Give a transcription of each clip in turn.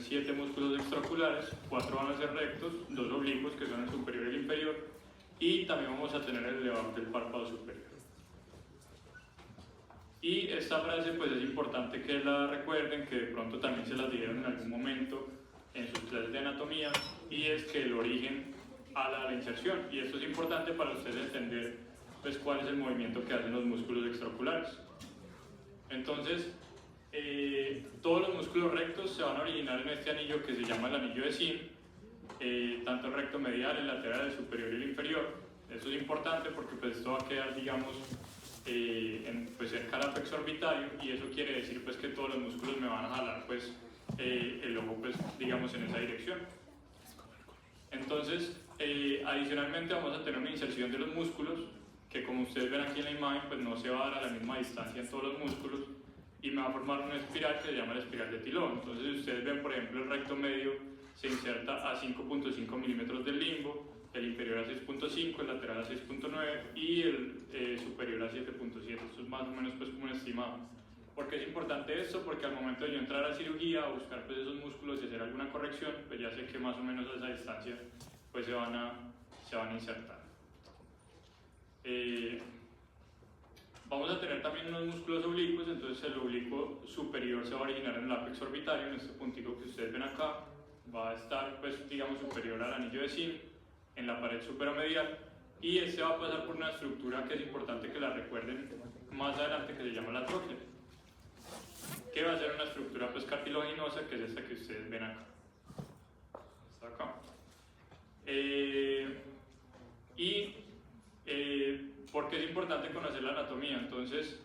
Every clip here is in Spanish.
7 músculos extraoculares, 4 van a ser rectos, 2 oblicuos que son el superior y el inferior, y también vamos a tener el elevador del párpado superior. Y esta frase pues es importante que la recuerden, que de pronto también se las dieron en algún momento en sus clases de anatomía, y es que el origen a la inserción, y esto es importante para ustedes entender pues cuál es el movimiento que hacen los músculos extraoculares. Entonces, todos los músculos rectos se van a originar en este anillo que se llama el anillo de Zinn, tanto el recto medial, el lateral, el superior y el inferior. Eso es importante porque pues esto va a quedar, digamos, pues cerca al apex orbitario, y eso quiere decir pues que todos los músculos me van a jalar pues el ojo pues digamos en esa dirección. Entonces, adicionalmente vamos a tener una inserción de los músculos que, como ustedes ven aquí en la imagen, pues no se va a dar a la misma distancia en todos los músculos, y me va a formar una espiral que se llama la espiral de Tillot. Entonces, si ustedes ven, por ejemplo, el recto medio se inserta a 5.5 milímetros del limbo, el inferior a 6.5, el lateral a 6.9 y el superior a 7.7. Esto es más o menos pues como un estimado. ¿Por qué es importante esto? Porque al momento de yo entrar a cirugía o buscar pues esos músculos y hacer alguna corrección, pues ya sé que más o menos a esa distancia pues se van a insertar. Vamos a tener también unos músculos oblicuos. Entonces el oblicuo superior se va a originar en el apex orbitario, en este puntico que ustedes ven acá, va a estar pues digamos superior al anillo de Zinn, en la pared superomedial, y este va a pasar por una estructura que es importante que la recuerden más adelante, que se llama la tróclea, que va a ser una estructura pues cartilaginosa, que es esta que ustedes ven acá. Está acá. ¿Por qué es importante conocer la anatomía? Entonces,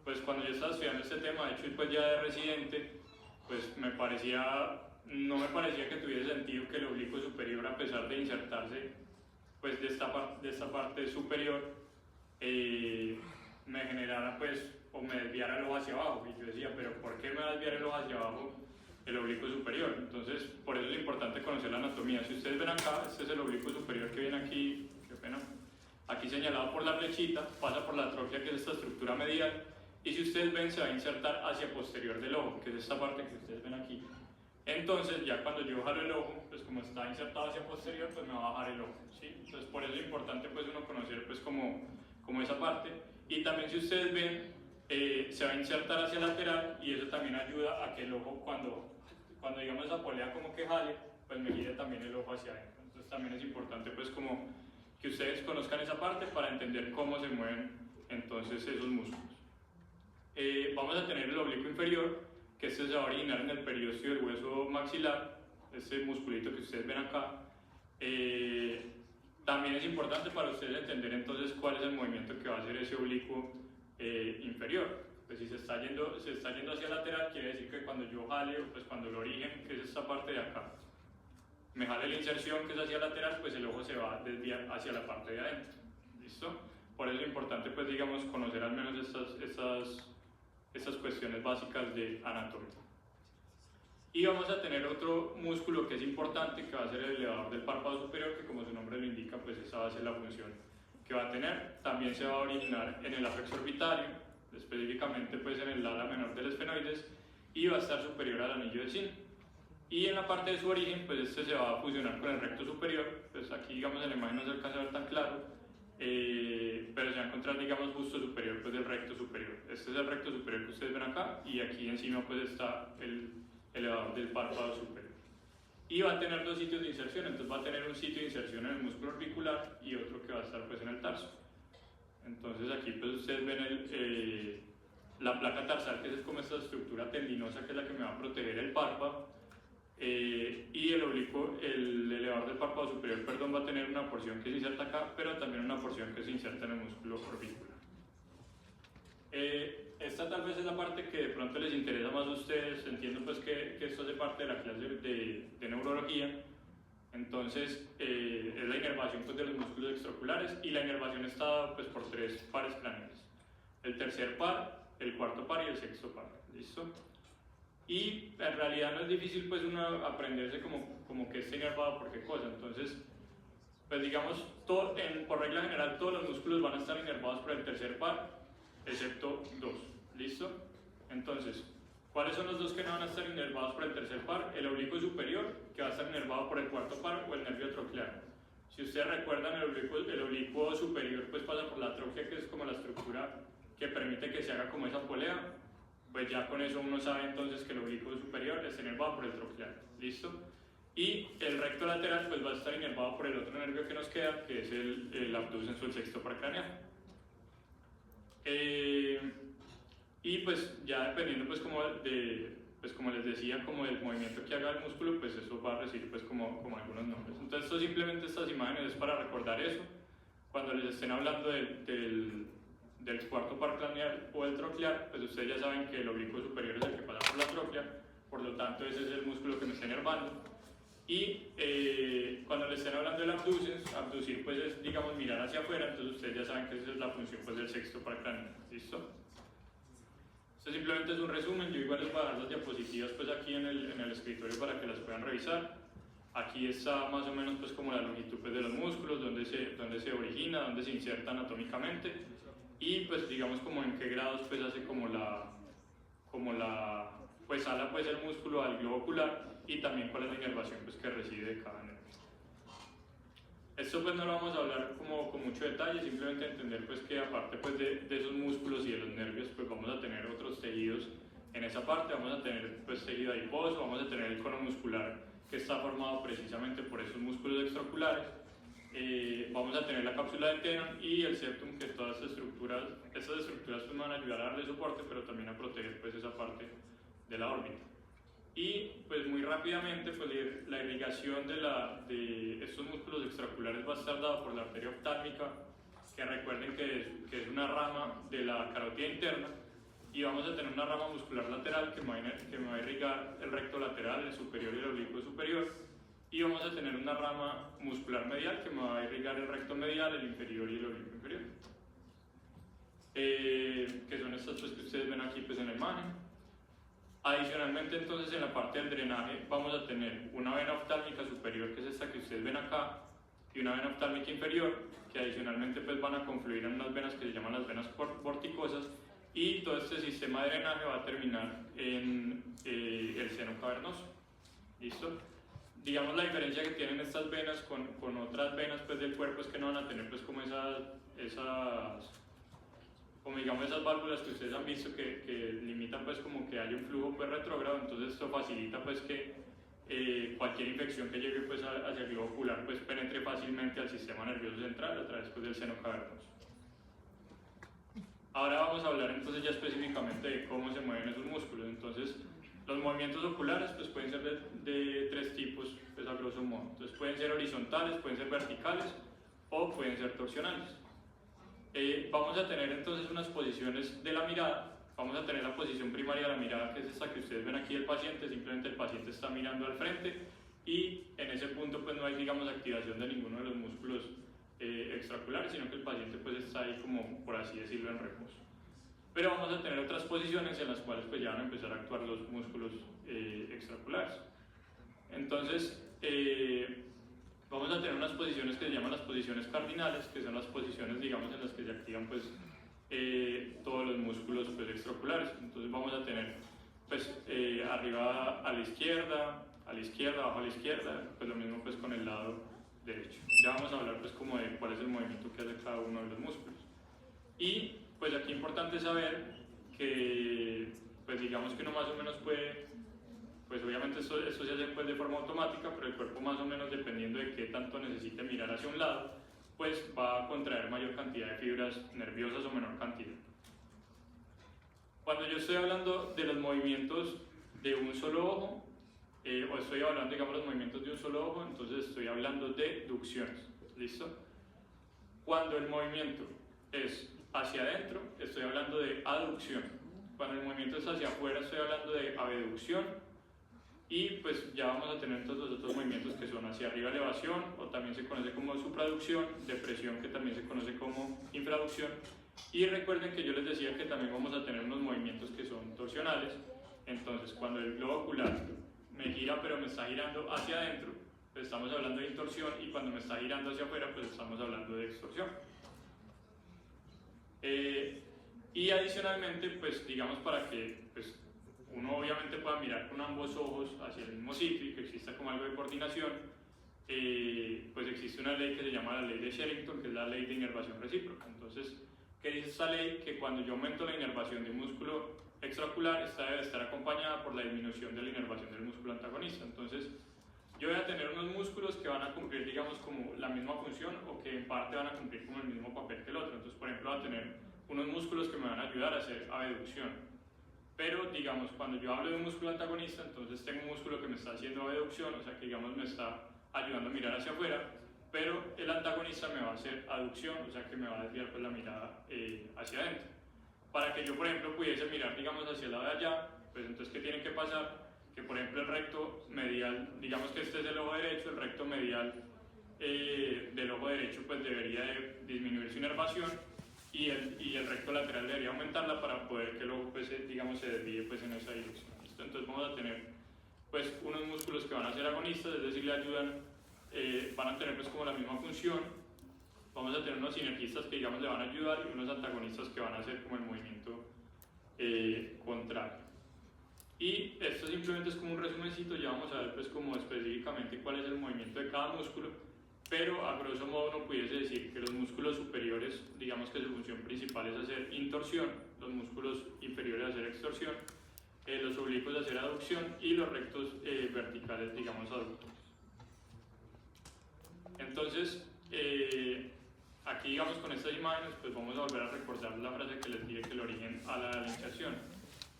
pues cuando yo estaba estudiando este tema, de hecho pues ya de residente, pues no me parecía que tuviese sentido que el oblicuo superior, a pesar de insertarse pues de esta parte superior, me generara pues, o me desviara el ojo hacia abajo. Y yo decía, pero ¿por qué me va a desviar el ojo hacia abajo el oblicuo superior? Entonces, por eso es importante conocer la anatomía. Si ustedes ven acá, este es el oblicuo superior que viene aquí, qué pena, aquí señalado por la flechita, pasa por la tróclea, que es esta estructura medial, y si ustedes ven, se va a insertar hacia posterior del ojo, que es esta parte que ustedes ven aquí. Entonces, ya cuando yo jalo el ojo, pues como está insertado hacia posterior, pues me va a bajar el ojo, ¿sí? Entonces, por eso es importante pues uno conocer pues como esa parte. Y también, si ustedes ven, se va a insertar hacia lateral, y eso también ayuda a que el ojo, cuando digamos esa polea como que jale, pues me gire también el ojo hacia adentro. Entonces también es importante pues como que ustedes conozcan esa parte para entender cómo se mueven entonces esos músculos. Vamos a tener el oblicuo inferior, que este se va a originar en el periósteo del hueso maxilar, este musculito que ustedes ven acá. También es importante para ustedes entender entonces cuál es el movimiento que va a hacer ese oblicuo inferior. Pues si se está yendo hacia lateral, quiere decir que cuando yo jale, pues cuando el origen, que es esta parte de acá, me jale la inserción, que es hacia lateral, pues el ojo se va a desviar hacia la parte de adentro. ¿Listo? Por eso es importante pues digamos conocer al menos estas cuestiones básicas de anatomía. Y vamos a tener otro músculo que es importante, que va a ser el elevador del párpado superior, que como su nombre lo indica, pues esa va a ser la función que va a tener. También se va a originar en el apex orbitario, específicamente pues en el ala menor del esfenoides, y va a estar superior al anillo de Zinn. Y en la parte de su origen, pues este se va a fusionar con el recto superior. Pues aquí digamos en la imagen no se alcanza a ver tan claro, pero se va a encontrar digamos justo superior pues del recto superior. Este es el recto superior que ustedes ven acá, y aquí encima pues está el elevador del párpado superior. Y va a tener dos sitios de inserción. Entonces va a tener un sitio de inserción en el músculo orbicular y otro que va a estar pues en el tarso. Entonces aquí pues ustedes ven la placa tarsal, que es como esta estructura tendinosa que es la que me va a proteger el párpado, y el elevador del párpado superior, perdón, va a tener una porción que se inserta acá, pero también una porción que se inserta en el músculo orbicular. Esta tal vez es la parte que de pronto les interesa más a ustedes. Entiendo pues que esto hace parte de la clase de neurología. Entonces es la inervación pues, de los músculos extraoculares, y la inervación está dada pues, por 3 pares craneales: el tercer par, el cuarto par y el sexto par. ¿Listo? Y en realidad no es difícil pues uno aprenderse como que esté inervado por qué cosa. Entonces pues digamos por regla general todos los músculos van a estar inervados por el tercer par excepto 2. ¿Listo? Entonces ¿Cuáles son los dos que no van a estar inervados por el tercer par? El oblicuo superior, que va a estar inervado por el cuarto par, o el nervio troclear. Si ustedes recuerdan, el oblicuo superior pues pasa por la troclea, que es como la estructura que permite que se haga como esa polea. Pues ya con eso uno sabe entonces que el oblicuo superior está inervado por el troclear. ¿Listo? Y el recto lateral pues va a estar inervado por el otro nervio que nos queda, que es el abducens o el sexto par craneal. Y pues ya dependiendo pues como les decía, como del movimiento que haga el músculo, pues eso va a recibir pues como algunos nombres. Entonces esto simplemente, estas imágenes es para recordar eso. Cuando les estén hablando del cuarto par craneal o el troclear, pues ustedes ya saben que el oblicuo superior es el que pasa por la troclea, por lo tanto ese es el músculo que me está inervando. Y cuando les estén hablando del abducens, abducir pues es, digamos, mirar hacia afuera, entonces ustedes ya saben que esa es la función pues del sexto par craneal. ¿Listo? Esto simplemente es un resumen. Yo igual les voy a dar las diapositivas pues aquí en el escritorio para que las puedan revisar. Aquí está más o menos pues como la longitud pues, de los músculos, dónde se origina, dónde se inserta anatómicamente y pues digamos como en qué grados pues hace pues ala pues el músculo al globo ocular y también cuál es la inervación pues que recibe de cada nervio. Esto pues no lo vamos a hablar como con mucho detalle, simplemente entender pues que aparte pues de esos músculos y de los nervios pues vamos a tener otros tejidos en esa parte. Vamos a tener pues tejido adiposo, vamos a tener el cono muscular que está formado precisamente por esos músculos extraoculares, vamos a tener la cápsula de Tenon y el septum, que todas estas estructuras pues van a ayudar a darle soporte pero también a proteger pues esa parte de la órbita. Y pues muy rápidamente pues la irrigación de estos músculos extraoculares va a estar dada por la arteria oftálmica, que recuerden que es una rama de la carótida interna, y vamos a tener una rama muscular lateral que me va a irrigar el recto lateral, el superior y el oblicuo superior, y vamos a tener una rama muscular medial que me va a irrigar el recto medial, el inferior y el oblicuo inferior, que son estas pues, que ustedes ven aquí pues, en la imagen. Adicionalmente entonces en la parte del drenaje vamos a tener una vena oftálmica superior, que es esta que ustedes ven acá, y una vena oftálmica inferior, que adicionalmente pues van a confluir en unas venas que se llaman las venas vorticosas, y todo este sistema de drenaje va a terminar en el seno cavernoso. ¿Listo? Digamos la diferencia que tienen estas venas con otras venas pues, del cuerpo es que no van a tener pues como como digamos esas válvulas que ustedes han visto que limitan pues como que haya un flujo pues retrógrado, entonces esto facilita pues que cualquier infección que llegue pues hacia el globo ocular pues penetre fácilmente al sistema nervioso central a través pues, del seno cavernoso. Ahora vamos a hablar entonces ya específicamente de cómo se mueven esos músculos. Entonces los movimientos oculares pues pueden ser de tres tipos pues a grosso modo. Entonces pueden ser horizontales, pueden ser verticales o pueden ser torsionales. Vamos a tener entonces unas posiciones de la mirada. Vamos a tener la posición primaria de la mirada, que es esta que ustedes ven aquí del paciente. Simplemente el paciente está mirando al frente y en ese punto pues no hay digamos activación de ninguno de los músculos extraoculares, sino que el paciente pues está ahí como por así decirlo en reposo. Pero vamos a tener otras posiciones en las cuales pues ya van a empezar a actuar los músculos extraoculares. Entonces vamos a tener unas posiciones que se llaman las posiciones cardinales, que son las posiciones digamos en las que se activan pues todos los músculos pues, extraoculares. Entonces vamos a tener pues arriba a la izquierda, abajo a la izquierda, pues lo mismo pues con el lado derecho. Ya vamos a hablar pues como de cuál es el movimiento que hace cada uno de los músculos. Y pues aquí es importante saber que pues digamos que uno más o menos puede, pues obviamente esto se hace pues de forma automática, pero el cuerpo más o menos dependiendo de qué tanto necesite mirar hacia un lado, pues va a contraer mayor cantidad de fibras nerviosas o menor cantidad. Cuando yo estoy hablando de los movimientos de un solo ojo, o estoy hablando digamos los movimientos de un solo ojo, entonces estoy hablando de ducciones. ¿Listo? Cuando el movimiento es hacia adentro, estoy hablando de aducción. Cuando el movimiento es hacia afuera, estoy hablando de abducción. Y pues ya vamos a tener todos los otros movimientos que son hacia arriba elevación, o también se conoce como supraducción, depresión que también se conoce como infraducción. Y recuerden que yo les decía que también vamos a tener unos movimientos que son torsionales. Entonces cuando el globo ocular me gira pero me está girando hacia adentro, pues estamos hablando de intorsión, y cuando me está girando hacia afuera pues estamos hablando de extorsión. Y adicionalmente pues digamos para que pues, uno obviamente pueda mirar con ambos ojos hacia el mismo sitio y que exista como algo de coordinación, pues existe una ley que se llama la ley de Sherrington, que es la ley de inervación recíproca. Entonces, ¿qué dice esta ley? Que cuando yo aumento la inervación de un músculo extraocular, esta debe estar acompañada por la disminución de la inervación del músculo antagonista. Entonces, yo voy a tener unos músculos que van a cumplir, digamos, como la misma función o que en parte van a cumplir como el mismo papel que el otro. Entonces, por ejemplo, voy a tener unos músculos que me van a ayudar a hacer abducción. Pero, digamos, cuando yo hablo de un músculo antagonista, entonces tengo un músculo que me está haciendo abducción, o sea, que, digamos, me está ayudando a mirar hacia afuera, pero el antagonista me va a hacer aducción, o sea, que me va a desviar pues, la mirada hacia adentro. Para que yo, por ejemplo, pudiese mirar, digamos, hacia el lado de allá, pues entonces, ¿qué tiene que pasar? Que por ejemplo el recto medial, digamos que este es el ojo derecho, el recto medial del ojo derecho pues debería de disminuir su inervación y el recto lateral debería aumentarla para poder que el ojo pues, digamos, se desvíe pues, en esa dirección. ¿Listo? Entonces vamos a tener pues, unos músculos que van a ser agonistas, es decir, le ayudan, van a tener pues, como la misma función. Vamos a tener unos sinergistas que digamos le van a ayudar y unos antagonistas que van a hacer como el movimiento contrario. Y esto simplemente es como un resumencito, ya vamos a ver pues como específicamente cuál es el movimiento de cada músculo, pero a grosso modo uno pudiese decir que los músculos superiores, digamos que su función principal es hacer intorsión, los músculos inferiores hacer extorsión, los oblicuos hacer aducción y los rectos verticales, digamos, aductores. Entonces, aquí digamos con estas imágenes pues vamos a volver a recordar la frase que les dije que el origen a la inserción.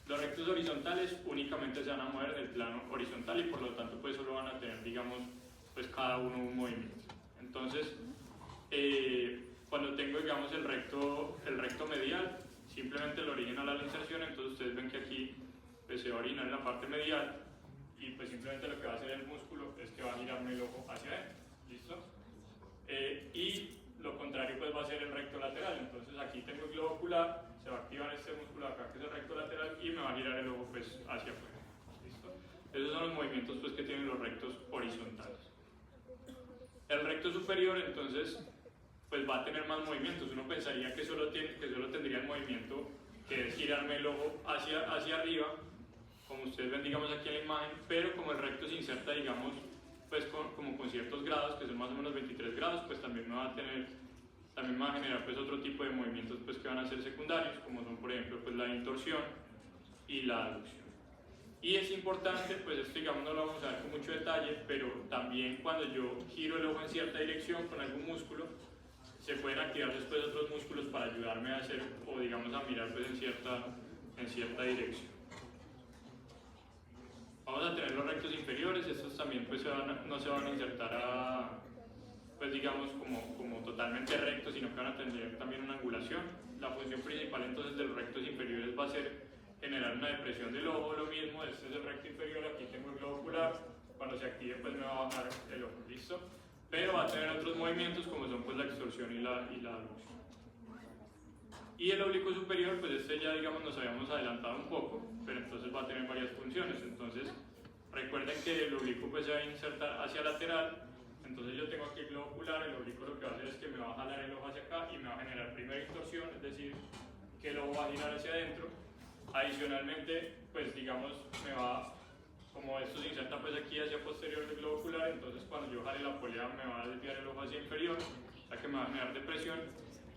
Los rectos horizontales únicamente se van a mover en el plano horizontal y por lo tanto pues solo van a tener, digamos, pues cada uno un movimiento. Entonces, cuando tengo, digamos, el recto medial, simplemente el origen a la inserción, entonces ustedes ven que aquí pues, se va a orinar en la parte medial y pues simplemente lo que va a hacer el músculo es que va a girarme el ojo hacia adentro. ¿Listo? Y lo contrario pues va a ser el recto lateral. Entonces aquí tengo el globo ocular, se va a activar este músculo acá que es el recto lateral y me va a girar el ojo pues hacia afuera. ¿Listo? Esos son los movimientos pues que tienen los rectos horizontales. El recto superior entonces pues va a tener más movimientos. Uno pensaría que solo tendría el movimiento que es girarme el ojo hacia arriba, como ustedes ven digamos aquí en la imagen, pero como el recto se inserta digamos pues como con ciertos grados, que son más o menos 23 grados, pues también me va a generar pues otro tipo de movimientos pues que van a ser secundarios, como son por ejemplo pues la intorsión y la aducción. Y es importante, pues esto digamos no lo vamos a ver con mucho detalle, pero también cuando yo giro el ojo en cierta dirección con algún músculo, se pueden activar después otros músculos para ayudarme a hacer, o digamos a mirar pues en cierta dirección. Vamos a tener los rectos inferiores, estos también pues no se van a insertar pues digamos como totalmente rectos, sino que van a tener también una angulación. La función principal entonces de los rectos inferiores va a ser generar una depresión del ojo, lo mismo, este es el recto inferior, aquí tengo el globo ocular, cuando se active pues me va a bajar el ojo, ¿listo? Pero va a tener otros movimientos como son pues la extorsión y la aducción. Y el oblicuo superior, pues este ya digamos nos habíamos adelantado un poco, pero entonces va a tener varias funciones. Entonces recuerden que el oblicuo pues se va a insertar hacia lateral, entonces yo tengo aquí el globo ocular, el oblicuo lo que va a hacer es que me va a jalar el ojo hacia acá y me va a generar primera intorsión, es decir, que el ojo va a girar hacia adentro. Adicionalmente, pues digamos, como esto se inserta pues aquí hacia posterior del globo ocular, entonces cuando yo jale la polea me va a desviar el ojo hacia inferior, o sea que me va a generar depresión.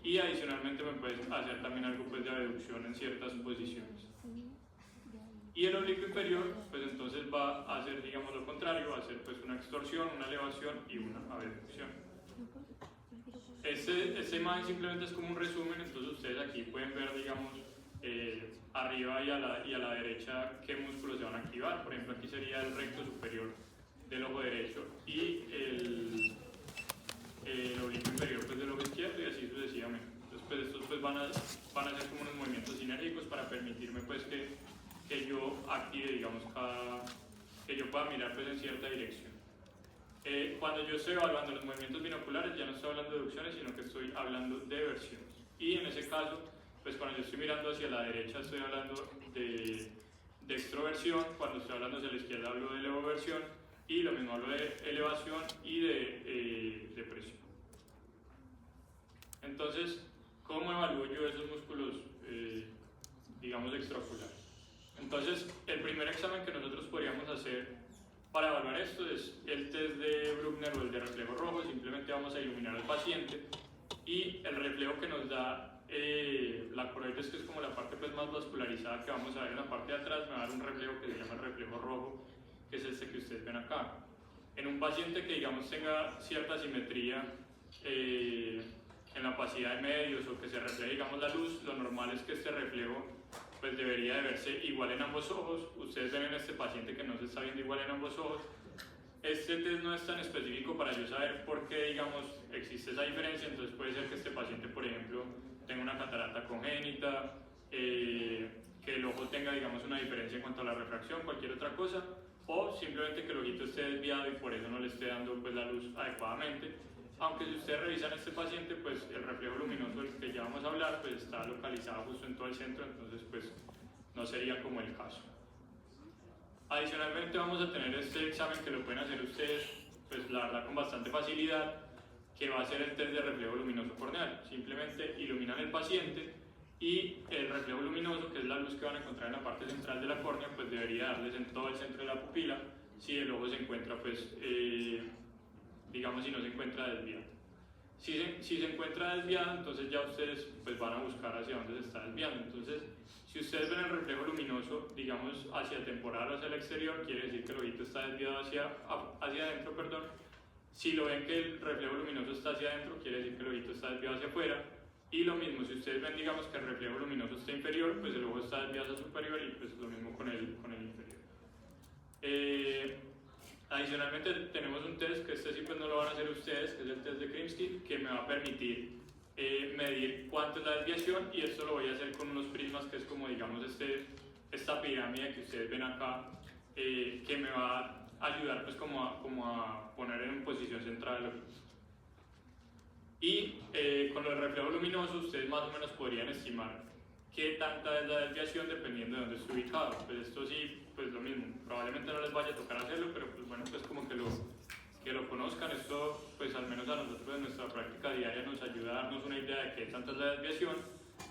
Y adicionalmente me puede hacer también algo pues, de abducción en ciertas posiciones. Y el oblicuo inferior, pues entonces va a hacer, digamos, lo contrario, va a hacer pues una extorsión, una elevación y una abducción. Esta imagen simplemente es como un resumen, entonces ustedes aquí pueden ver, digamos, arriba y a la derecha qué músculos se van a activar. Por ejemplo, aquí sería el recto superior del ojo derecho y el oblicuo inferior pues, del ojo izquierdo y así sucesivamente. Entonces pues, estos pues, van a ser como unos movimientos sinérgicos para permitirme pues, que yo active, digamos, que yo pueda mirar pues, en cierta dirección. Cuando yo estoy evaluando los movimientos binoculares ya no estoy hablando de deducciones, sino que estoy hablando de versiones. Y en ese caso, pues cuando yo estoy mirando hacia la derecha estoy hablando de extroversión, cuando estoy hablando hacia la izquierda hablo de elevoversión, y lo mismo hablo de elevación y de depresión. Entonces, ¿cómo evalúo yo esos músculos, digamos, extraoculares? Entonces, el primer examen que nosotros podríamos hacer para evaluar esto es el test de Bruckner o el de reflejo rojo. Simplemente vamos a iluminar al paciente y el reflejo que nos da la coroides, que es como la parte pues más vascularizada que vamos a ver en la parte de atrás, me va a dar un reflejo que se llama el reflejo rojo, que es este que ustedes ven acá. En un paciente que digamos tenga cierta simetría en la opacidad de medios o que se refleje digamos la luz, lo normal es que este reflejo pues debería de verse igual en ambos ojos. Ustedes ven en este paciente que no se está viendo igual en ambos ojos. Este test no es tan específico para yo saber por qué digamos existe esa diferencia. Entonces puede ser que este paciente, por ejemplo, tenga una catarata congénita, que el ojo tenga digamos una diferencia en cuanto a la refracción, cualquier otra cosa, o simplemente que el ojito esté desviado y por eso no le esté dando pues la luz adecuadamente. Aunque si ustedes revisan este paciente, pues el reflejo luminoso del que ya vamos a hablar pues está localizado justo en todo el centro, entonces pues no sería como el caso. Adicionalmente vamos a tener este examen que lo pueden hacer ustedes pues la verdad con bastante facilidad, que va a ser el test de reflejo luminoso corneal. Simplemente iluminan el paciente y el reflejo luminoso, que es la luz que van a encontrar en la parte central de la córnea, pues debería darles en todo el centro de la pupila si el ojo se encuentra pues digamos si no se encuentra desviado. Si se encuentra desviado, entonces ya ustedes pues van a buscar hacia dónde se está desviando. Entonces, si ustedes ven el reflejo luminoso, digamos hacia temporal o hacia el exterior, quiere decir que el ojito está desviado hacia adentro, perdón. Si lo ven que el reflejo luminoso está hacia adentro, quiere decir que el ojito está desviado hacia afuera. Y lo mismo, si ustedes ven digamos que el reflejo luminoso está inferior, pues el ojo está desviado hacia superior y pues lo mismo con el inferior. Adicionalmente tenemos un test que este sí pues no lo van a hacer ustedes, que es el test de Krimsky, que me va a permitir medir cuánto es la desviación, y esto lo voy a hacer con unos prismas que es como digamos esta pirámide que ustedes ven acá, que me va a ayudar pues como a poner en posición central el ojito. Y con el reflejo luminoso ustedes más o menos podrían estimar qué tanta es la desviación dependiendo de dónde esté ubicado. Pues esto sí, pues lo mismo, probablemente no les vaya a tocar hacerlo, pero pues bueno, pues como que lo conozcan. Esto pues al menos a nosotros en nuestra práctica diaria nos ayuda a darnos una idea de qué tanta es la desviación.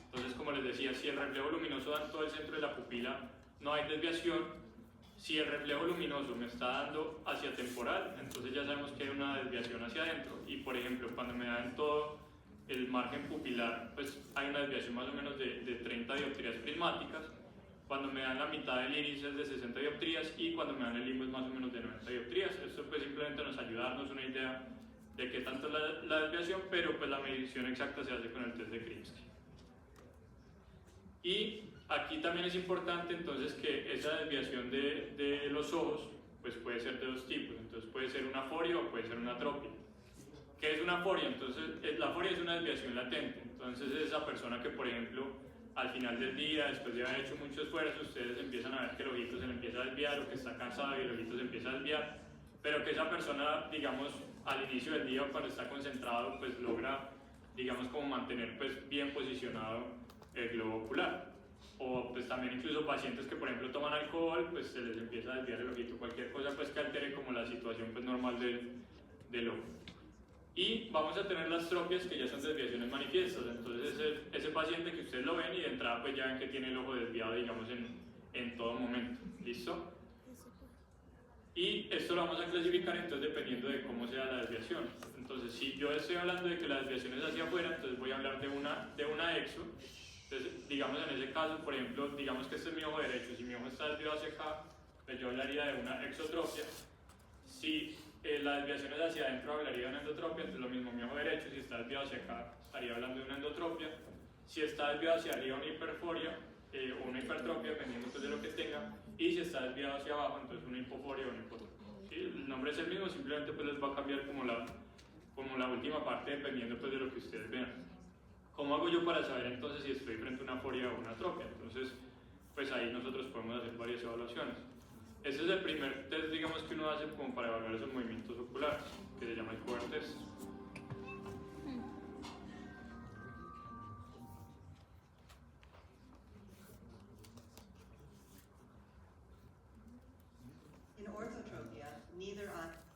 Entonces, como les decía, si el reflejo luminoso da en todo el centro de la pupila, no hay desviación. Si el reflejo luminoso me está dando hacia temporal, entonces ya sabemos que hay una desviación hacia adentro. Y por ejemplo, cuando me da en todo el margen pupilar, pues hay una desviación más o menos de 30 dioptrías prismáticas. Cuando me dan la mitad del iris es de 60 dioptrías y cuando me dan el limbo es más o menos de 90 dioptrías. Esto pues simplemente nos ayuda a darnos una idea de qué tanto es la desviación, pero pues la medición exacta se hace con el test de Krimsky. Y aquí también es importante entonces que esa desviación de los ojos pues puede ser de dos tipos. Entonces puede ser una aforia o puede ser una atropia. ¿Qué es una aforia? Entonces la aforia es una desviación latente. Entonces esa persona que por ejemplo al final del día, después de haber hecho mucho esfuerzo, ustedes empiezan a ver que el ojito se le empieza a desviar o que está cansado y el ojito se empieza a desviar, pero que esa persona, digamos, al inicio del día o cuando está concentrado, pues logra, digamos, como mantener pues bien posicionado el globo ocular. O pues también incluso pacientes que por ejemplo toman alcohol, pues se les empieza a desviar el ojito, cualquier cosa pues que altere como la situación pues normal del ojo. Y vamos a tener las tropias, que ya son desviaciones manifiestas. Entonces ese paciente que ustedes lo ven y de entrada pues ya ven que tiene el ojo desviado digamos en todo momento. ¿Listo? Y esto lo vamos a clasificar entonces dependiendo de cómo sea la desviación. Entonces si yo estoy hablando de que la desviación es hacia afuera, entonces voy a hablar de una exo. Entonces digamos en ese caso, por ejemplo, digamos que este es mi ojo derecho. Si mi ojo está desviado hacia acá, pues yo hablaría de una exotropia. Si la desviación es hacia adentro, hablaría de una endotropia. Entonces lo mismo, mi ojo derecho, si está desviado hacia acá, estaría hablando de una endotropia. Si está desviado hacia arriba, una hiperforia o una hipertropia, dependiendo pues, de lo que tenga. Y si está desviado hacia abajo, entonces una hipoforia o una hipotropia. ¿Sí? El nombre es el mismo, simplemente pues les va a cambiar como la última parte, dependiendo pues, de lo que ustedes vean. ¿Cómo hago yo para saber entonces si estoy frente a una aforia o una atropia? Entonces, pues ahí nosotros podemos hacer varias evaluaciones. Ese es el primer test, digamos, que uno hace como para evaluar esos movimientos oculares, que se llama el Cover test.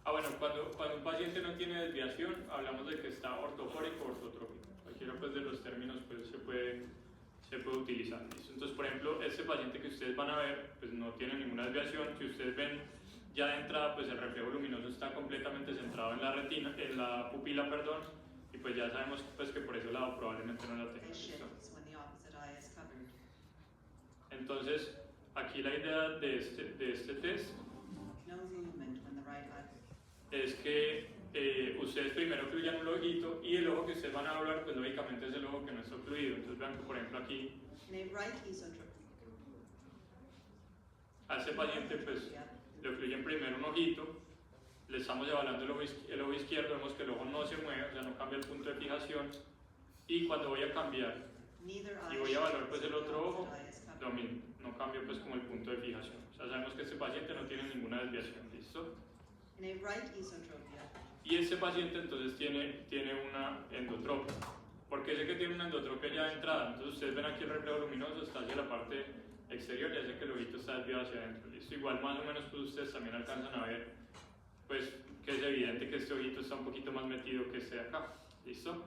Bueno, cuando un paciente no tiene desviación, hablamos de que está ortofórico o ortotrópico. Cualquiera pues, de los términos pues, se se puede utilizar. ¿Listo? Entonces, por ejemplo, este paciente que ustedes van a ver, pues no tiene ninguna desviación. Si ustedes ven ya de entrada, pues el reflejo luminoso está completamente centrado en la retina, en la pupila, perdón, y pues ya sabemos pues que por ese lado probablemente no la tenga. ¿Listo? Entonces, aquí la idea de este test es que ustedes primero ocluyan un ojito y el ojo que ustedes van a evaluar, pues lógicamente es el ojo que no está ocluido. Entonces vean que por ejemplo aquí a este paciente pues le ocluyen primero un ojito, le estamos evaluando el ojo izquierdo, vemos que el ojo no se mueve, o sea no cambia el punto de fijación, y cuando voy a cambiar y voy a evaluar pues el otro ojo, lo mismo, no cambio pues como el punto de fijación. O sea sabemos que este paciente no tiene ninguna desviación, ¿listo? Y este paciente entonces tiene una endotropia. ¿Por qué sé que tiene una endotropia ya de entrada? Entonces ustedes ven aquí el reflejo luminoso, está hacia la parte exterior, ya sé que el ojito está desviado hacia adentro. ¿Listo? Igual más o menos pues ustedes también alcanzan a ver pues que es evidente que este ojito está un poquito más metido que este de acá. ¿Listo?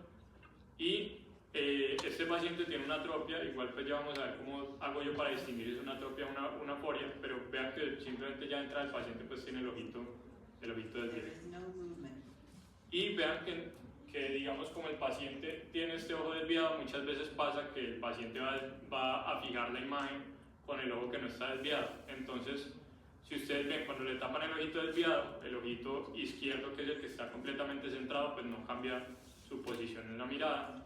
Y este paciente tiene una atropia, igual pues ya vamos a ver cómo hago yo para distinguir si es una atropia o una aforia, pero vean que simplemente ya de entrada el paciente pues tiene el ojito desviado. Y vean que digamos como el paciente tiene este ojo desviado, muchas veces pasa que el paciente va a fijar la imagen con el ojo que no está desviado. Entonces, si ustedes ven, cuando le tapan el ojito desviado, el ojito izquierdo, que es el que está completamente centrado, pues no cambia su posición en la mirada.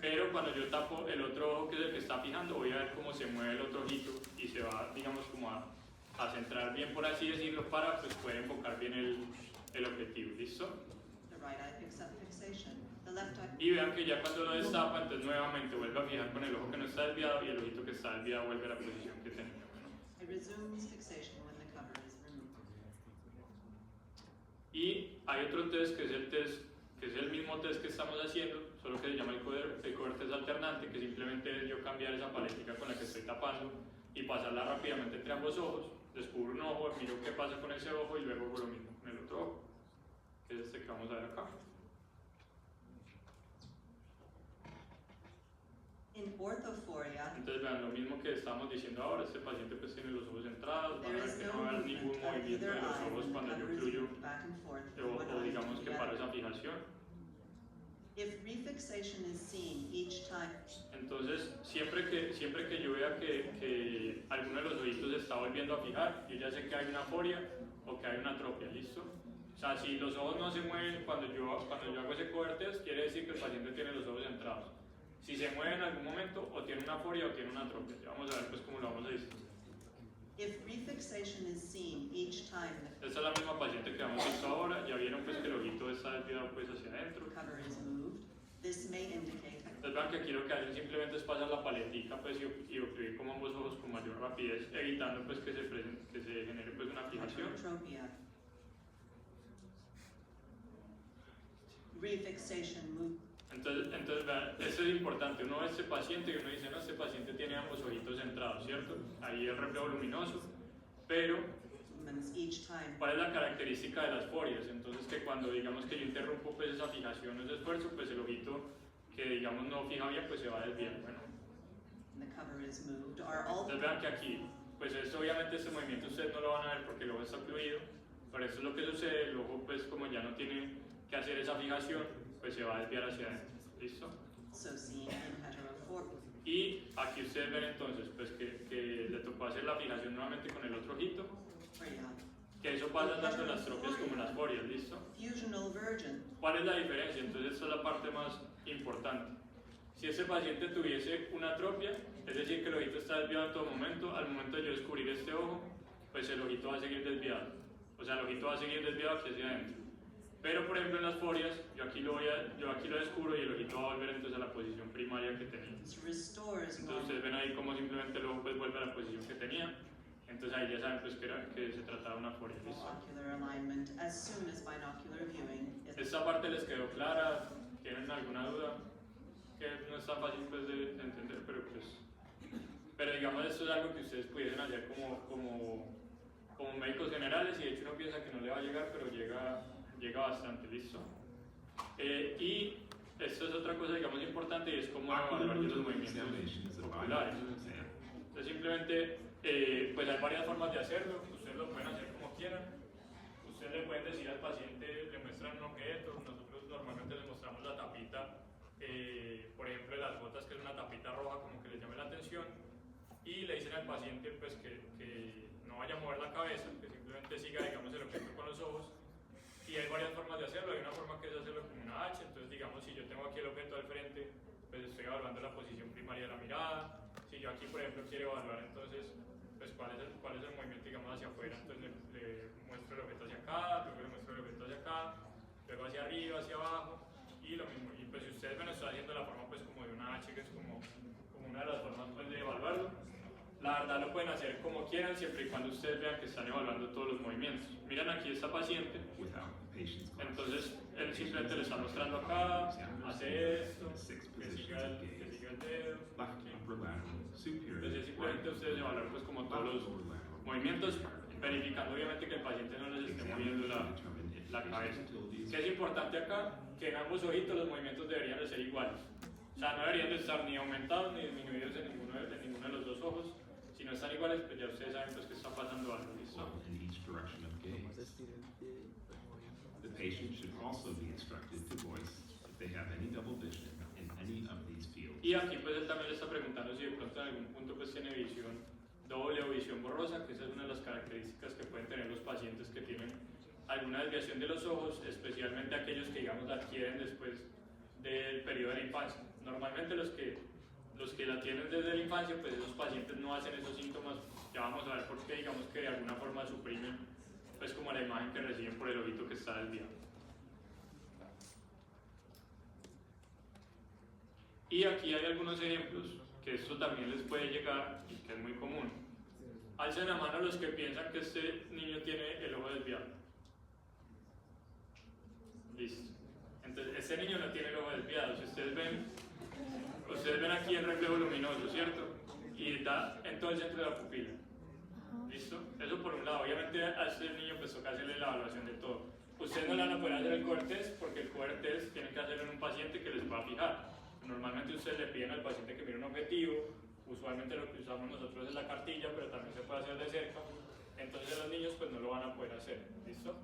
Pero cuando yo tapo el otro ojo, que es el que está fijando, voy a ver cómo se mueve el otro ojito y se va, digamos, como a centrar bien, por así decirlo, para pues poder enfocar bien el objetivo. ¿Listo? Y vean que ya cuando lo destapa, entonces nuevamente vuelve a fijar con el ojo que no está desviado y el ojito que está desviado vuelve a la posición que tenía. Y hay otro test que es el mismo test que estamos haciendo, solo que se llama el cover test alternante, que simplemente es yo cambiar esa paletica con la que estoy tapando y pasarla rápidamente entre ambos ojos. Descubro un ojo, miro qué pasa con ese ojo y luego hago lo mismo con el otro ojo, que es este que vamos a ver acá. Entonces vean lo mismo que estamos diciendo ahora, este paciente pues tiene los ojos centrados, van a ver que no va a haber ningún movimiento de los ojos cuando yo ocluyo o digamos que paro esa fijación. Entonces siempre que yo vea que alguno de los ojitos se está volviendo a fijar, yo ya sé que hay una aforia o que hay una atropia, ¿listo? O sea, si los ojos no se mueven cuando yo hago ese cover test, quiere decir que el paciente tiene los ojos centrados. Si se mueve en algún momento, o tiene una aforia o tiene una atropia. Ya vamos a ver pues cómo lo vamos a distinguir. Esta es la misma paciente que hemos visto ahora. Ya vieron pues que el ojito está desviado pues hacia adentro. Entonces vean que aquí lo que hacen simplemente es pasar la paletica pues, y ocluir como ambos ojos con mayor rapidez, evitando pues que se genere pues una fijación. Entonces vean, esto es importante, uno ve a este paciente y uno dice, no, este paciente tiene ambos ojitos centrados, ¿cierto? Ahí el reflejo luminoso, pero ¿cuál es la característica de las forias? Entonces que cuando digamos que yo interrumpo pues esa fijación, ese esfuerzo, pues el ojito que digamos no fija bien, pues se va a desviar. Bueno. Entonces vean que aquí, pues esto, obviamente este movimiento ustedes no lo van a ver porque el ojo está ocluido, pero esto es lo que sucede, el ojo pues como ya no tiene que hacer esa fijación, pues se va a desviar hacia adentro. ¿Listo? Y aquí ustedes ven entonces pues que le tocó hacer la fijación nuevamente con el otro ojito, que eso pasa tanto en las tropias como en las forias. ¿Listo? ¿Cuál es la diferencia? Entonces esta es la parte más importante. Si ese paciente tuviese una atropia, es decir que el ojito está desviado en todo momento, al momento de yo descubrir este ojo, pues el ojito va a seguir desviado. O sea, el ojito va a seguir desviado hacia adentro. Pero por ejemplo en las forias, yo aquí lo descubro y el ojito va a volver entonces a la posición primaria que tenía. Entonces ustedes ven ahí como simplemente el ojo pues vuelve a la posición que tenía. Entonces ahí ya saben pues que se trataba de una aforia. Esta parte les quedó clara, ¿tienen alguna duda? Que no es tan fácil pues de entender, pero digamos esto es algo que ustedes pudiesen hacer como médicos generales y de hecho uno piensa que no le va a llegar, pero llega bastante. ¿Listo? Y esto es otra cosa, digamos, importante y es cómo evaluar los movimientos oculares. Entonces, simplemente, pues hay varias formas de hacerlo, ustedes lo pueden hacer como quieran. Ustedes le pueden decir al paciente, le muestran un objeto, nosotros normalmente les mostramos la tapita, por ejemplo, de las gotas, que es una tapita roja, como que les llame la atención, y le dicen al paciente pues, que no vaya a mover la cabeza, que simplemente siga, digamos, el objeto con los ojos. Y hay varias formas de hacerlo. Hay una forma que es hacerlo con una H. Entonces, digamos, si yo tengo aquí el objeto al frente, pues estoy evaluando la posición primaria de la mirada. Si yo aquí, por ejemplo, quiero evaluar entonces pues cuál es el movimiento, digamos, hacia afuera, entonces le muestro el objeto hacia acá, luego le muestro el objeto hacia acá, luego hacia arriba, hacia abajo, y lo mismo. Y pues si ustedes ven, estoy haciendo la forma pues como de una H, que es como una de las formas pues, de evaluarlo. La verdad lo pueden hacer como quieran, siempre y cuando ustedes vean que están evaluando todos los movimientos. Miren aquí esta paciente, entonces él simplemente le está mostrando acá, hace esto, que siga el dedo. Entonces simplemente ustedes evaluar pues como todos los movimientos, verificando obviamente que el paciente no les esté moviendo la cabeza. ¿Qué es importante acá? Que en ambos ojitos los movimientos deberían de ser iguales. O sea, no deberían de estar ni aumentados ni disminuidos en ninguno de los dos ojos. Si no están iguales, pues ya ustedes saben pues, que está pasando algo, ¿listo? The patient should also be instructed to voice if they have any double vision in any of these fields. Y aquí pues él también le está preguntando si de pronto en algún punto pues tiene visión doble o visión borrosa, que esa es una de las características que pueden tener los pacientes que tienen alguna desviación de los ojos, especialmente aquellos que digamos la adquieren después del periodo de la infancia. Normalmente los que la tienen desde la infancia, pues esos pacientes no hacen esos síntomas, ya vamos a ver por qué, digamos que de alguna forma suprimen pues como la imagen que reciben por el ojito que está desviado. Y aquí hay algunos ejemplos que esto también les puede llegar y que es muy común. Alcen la mano los que piensan que este niño tiene el ojo desviado. Listo. Entonces, este niño no tiene el ojo desviado. Si ustedes ven aquí el reflejo luminoso, ¿cierto? Y da en todo el centro de la pupila. ¿Listo? Eso por un lado. Obviamente a este niño pues toca hacerle la evaluación de todo. Ustedes no le van a poder hacer el cover test porque el cover test tienen que hacerlo en un paciente que les va a fijar. Normalmente ustedes le piden al paciente que mire un objetivo. Usualmente lo que usamos nosotros es la cartilla, pero también se puede hacer de cerca. Entonces los niños pues no lo van a poder hacer. ¿Listo?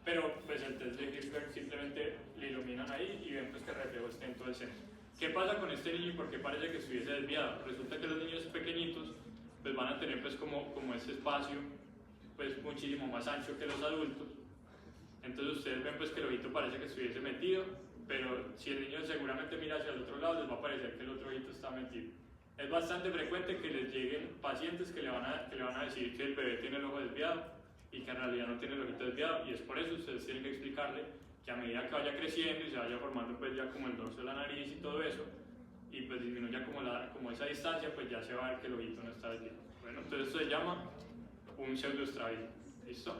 Pero pues el test de Hirschberg simplemente le iluminan ahí y ven pues que el reflejo está en todo el centro. ¿Qué pasa con este niño y por qué parece que estuviese desviado? Resulta que los niños pequeñitos pues van a tener pues como este espacio pues muchísimo más ancho que los adultos. Entonces ustedes ven pues que el ojito parece que estuviese metido, pero si el niño seguramente mira hacia el otro lado les va a parecer que el otro ojito está metido. Es bastante frecuente que les lleguen pacientes que le van a decir que el bebé tiene el ojo desviado y que en realidad no tiene el ojito desviado, y es por eso ustedes tienen que explicarle que a medida que vaya creciendo y se vaya formando pues ya como el dorso de la nariz y todo eso, y pues disminuya como esa distancia, pues ya se va a ver que el ojito no está desviado. Bueno, entonces esto se llama un pseudoestrabismo. ¿Listo?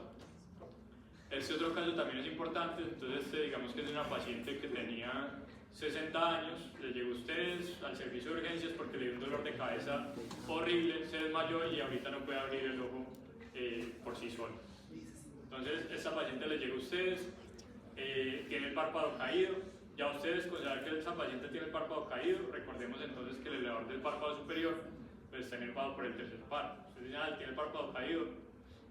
Este otro caso también es importante. Entonces digamos que es una paciente que tenía 60 años, le llegó a ustedes al servicio de urgencias porque le dio un dolor de cabeza horrible, se desmayó y ahorita no puede abrir el ojo por sí sola. Entonces esta paciente le llega a ustedes, tiene el párpado caído. Ya ustedes consideran que esta paciente tiene el párpado caído. Recordemos entonces que el elevador del párpado superior pues, está inervado por el tercer par. Ustedes dicen, tiene el párpado caído,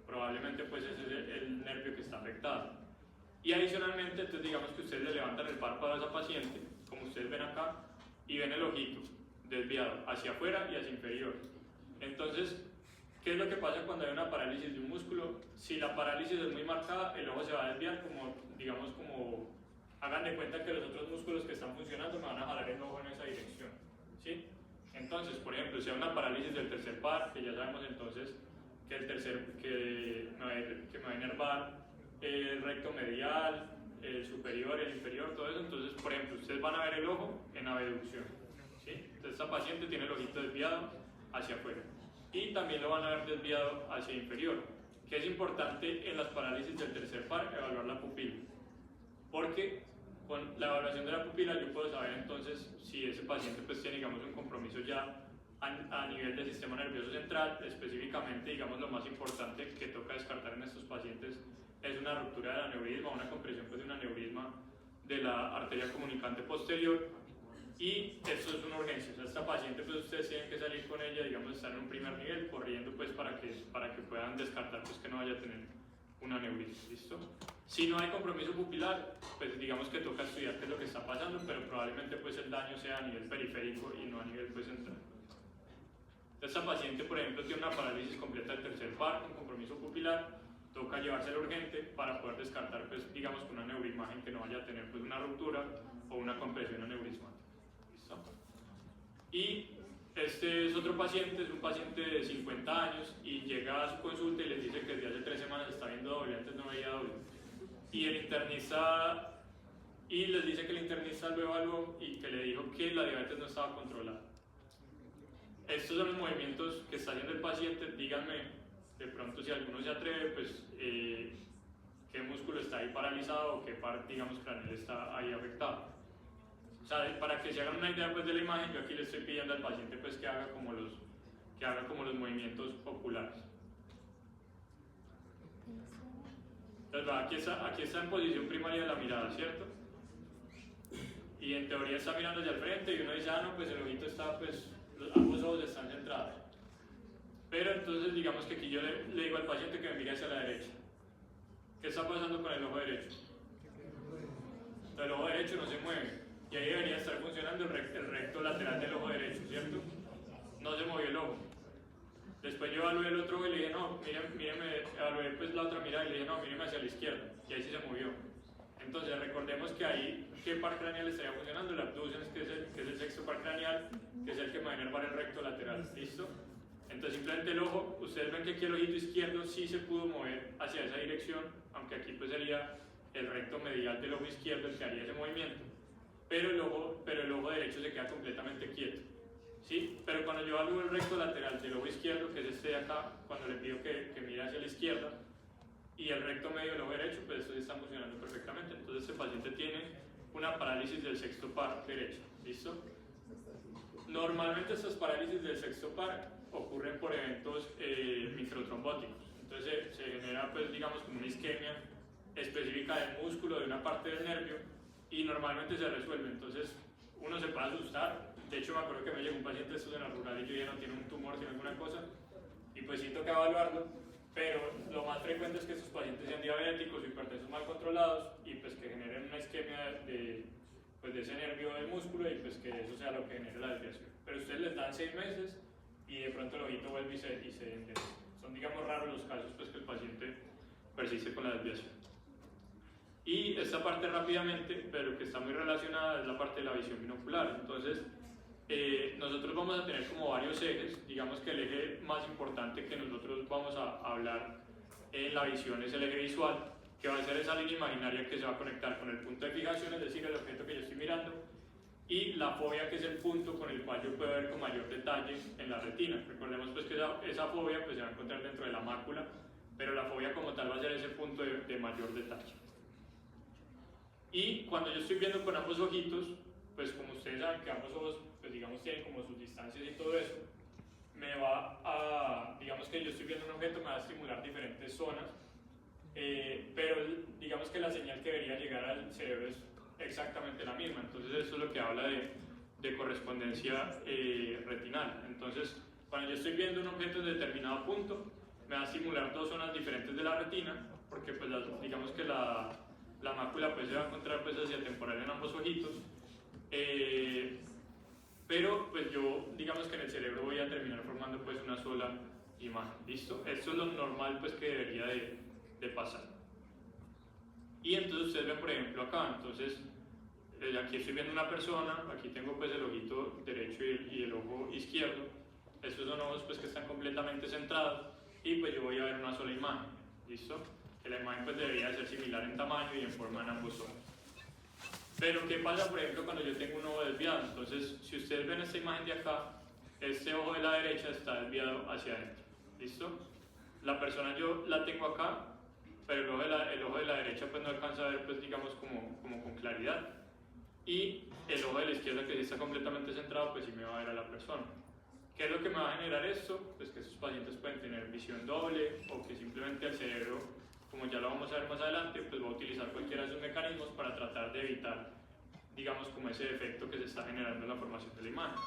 probablemente pues ese es el nervio que está afectado. Y adicionalmente, entonces digamos que ustedes le levantan el párpado a esa paciente, como ustedes ven acá, y ven el ojito desviado hacia afuera y hacia inferior. Entonces, ¿qué es lo que pasa cuando hay una parálisis de un músculo? Si la parálisis es muy marcada, el ojo se va a desviar como hagan de cuenta que los otros músculos que están funcionando me van a jalar el ojo en esa dirección, ¿sí? Entonces, por ejemplo, si hay una parálisis del tercer par, que ya sabemos entonces que me va a inervar el recto medial, el superior, el inferior, todo eso. Entonces, por ejemplo, ustedes van a ver el ojo en abducción, ¿sí? Entonces, esta paciente tiene el ojito desviado hacia afuera y también lo van a ver desviado hacia inferior. Que es importante en las parálisis del tercer par evaluar la pupila, porque con la evaluación de la pupila yo puedo saber entonces si ese paciente pues tiene digamos un compromiso ya a nivel del sistema nervioso central. Específicamente digamos lo más importante que toca descartar en estos pacientes es una ruptura del aneurisma, una compresión pues, de un aneurisma de la arteria comunicante posterior, y esto es una urgencia. O sea, esta paciente, pues ustedes tienen que salir con ella, digamos, estar en un primer nivel, corriendo pues para que puedan descartar pues que no vaya a tener un aneurisma, ¿listo? Si no hay compromiso pupilar, pues digamos que toca estudiar qué es lo que está pasando, pero probablemente pues el daño sea a nivel periférico y no a nivel pues central. Esta paciente, por ejemplo, tiene una parálisis completa del tercer par con compromiso pupilar, toca llevársela urgente para poder descartar, pues digamos, con una neuroimagen que no vaya a tener pues una ruptura o una compresión aneurismática. ¿Listo? Y este es otro paciente, es un paciente de 50 años y llega a su consulta y les dice que desde hace 3 semanas está viendo doble, antes no veía doble. Y el internista, y les dice que el internista lo evaluó y que le dijo que la diabetes no estaba controlada. Estos son los movimientos que está haciendo el paciente. Díganme, de pronto si alguno se atreve, pues qué músculo está ahí paralizado o qué parte, digamos, craneal está ahí afectado. O sea, para que se hagan una idea pues de la imagen, yo aquí le estoy pidiendo al paciente pues que haga como los movimientos oculares. Entonces, aquí está en posición primaria de la mirada, ¿cierto? Y en teoría está mirando hacia el frente y uno dice, ah, no, pues el ojito está, pues, ambos ojos están centrados. Pero entonces, digamos que aquí yo le digo al paciente que me mire hacia la derecha. ¿Qué está pasando con el ojo derecho? El ojo derecho no se mueve. Y ahí debería estar funcionando el recto lateral del ojo derecho, ¿cierto? No se movió el ojo. Después yo evalué el otro ojo y le dije, no, míreme, evalué pues la otra mirada y le dije, no, míreme hacia la izquierda. Y ahí sí se movió. Entonces recordemos que ahí, ¿qué par craneal estaría funcionando? El abducens, que es el sexto par craneal, que es el que va a inervar el recto lateral. ¿Listo? Entonces simplemente el ojo, ustedes ven que aquí el ojito izquierdo sí se pudo mover hacia esa dirección, aunque aquí pues sería el recto medial del ojo izquierdo el que haría ese movimiento. Pero el ojo derecho se queda completamente quieto. ¿Sí? Pero cuando yo evalúo el recto lateral del ojo izquierdo, que es este de acá, cuando le pido que mire hacia la izquierda, y el recto medio del ojo derecho, pues esto sí está funcionando perfectamente. Entonces este paciente tiene una parálisis del sexto par derecho. ¿Listo? Normalmente estas parálisis del sexto par ocurren por eventos microtrombóticos. Entonces se genera, pues digamos, como una isquemia específica del músculo, de una parte del nervio, y normalmente se resuelve. Entonces uno se puede asustar. De hecho, me acuerdo que me llegó un paciente de estos en la rural y yo ya no tiene un tumor, tiene alguna cosa, y pues sí toca evaluarlo, pero lo más frecuente es que estos pacientes sean diabéticos o hipertensos mal controlados y pues que generen una isquemia de ese nervio del músculo y pues que eso sea lo que genere la desviación. Pero ustedes les dan 6 meses y de pronto el ojito vuelve y se endereza. Son, digamos, raros los casos pues que el paciente persiste con la desviación. Y esta parte rápidamente, pero que está muy relacionada, es la parte de la visión binocular. Entonces, nosotros vamos a tener como varios ejes. Digamos que el eje más importante que nosotros vamos a hablar en la visión es el eje visual, que va a ser esa línea imaginaria que se va a conectar con el punto de fijación, es decir, el objeto que yo estoy mirando, y la fobia, que es el punto con el cual yo puedo ver con mayor detalle en la retina. Recordemos pues que esa fobia pues, se va a encontrar dentro de la mácula, pero la fobia como tal va a ser ese punto de mayor detalle. Y cuando yo estoy viendo con ambos ojitos, pues como ustedes saben que ambos ojos, pues digamos, tienen como sus distancias y todo eso, me va a, digamos que yo estoy viendo un objeto, me va a estimular diferentes zonas, pero digamos que la señal que debería llegar al cerebro es exactamente la misma. Entonces eso es lo que habla de correspondencia retinal. Entonces, cuando yo estoy viendo un objeto en determinado punto, me va a estimular 2 zonas diferentes de la retina, porque pues digamos que la mácula pues se va a encontrar pues hacia temporal en ambos ojitos, pero pues yo digamos que en el cerebro voy a terminar formando pues una sola imagen. ¿Listo? Esto es lo normal pues que debería de pasar. Y entonces ustedes ven por ejemplo acá, entonces aquí estoy viendo una persona, aquí tengo pues el ojito derecho y el ojo izquierdo. Estos son ojos pues que están completamente centrados y pues yo voy a ver una sola imagen. ¿Listo? Que la imagen pues debería ser similar en tamaño y en forma en ambos ojos. Pero ¿qué pasa por ejemplo cuando yo tengo un ojo desviado? Entonces si ustedes ven esta imagen de acá, este ojo de la derecha está desviado hacia adentro. ¿Listo? La persona yo la tengo acá, pero el ojo de la derecha pues no alcanza a ver pues digamos como con claridad, y el ojo de la izquierda, que sí está completamente centrado, pues sí me va a ver a la persona. ¿Qué es lo que me va a generar esto? Pues que esos pacientes pueden tener visión doble o que simplemente el cerebro como ya lo vamos a ver más adelante, pues va a utilizar cualquiera de esos mecanismos para tratar de evitar, digamos, como ese defecto que se está generando en la formación de la imagen.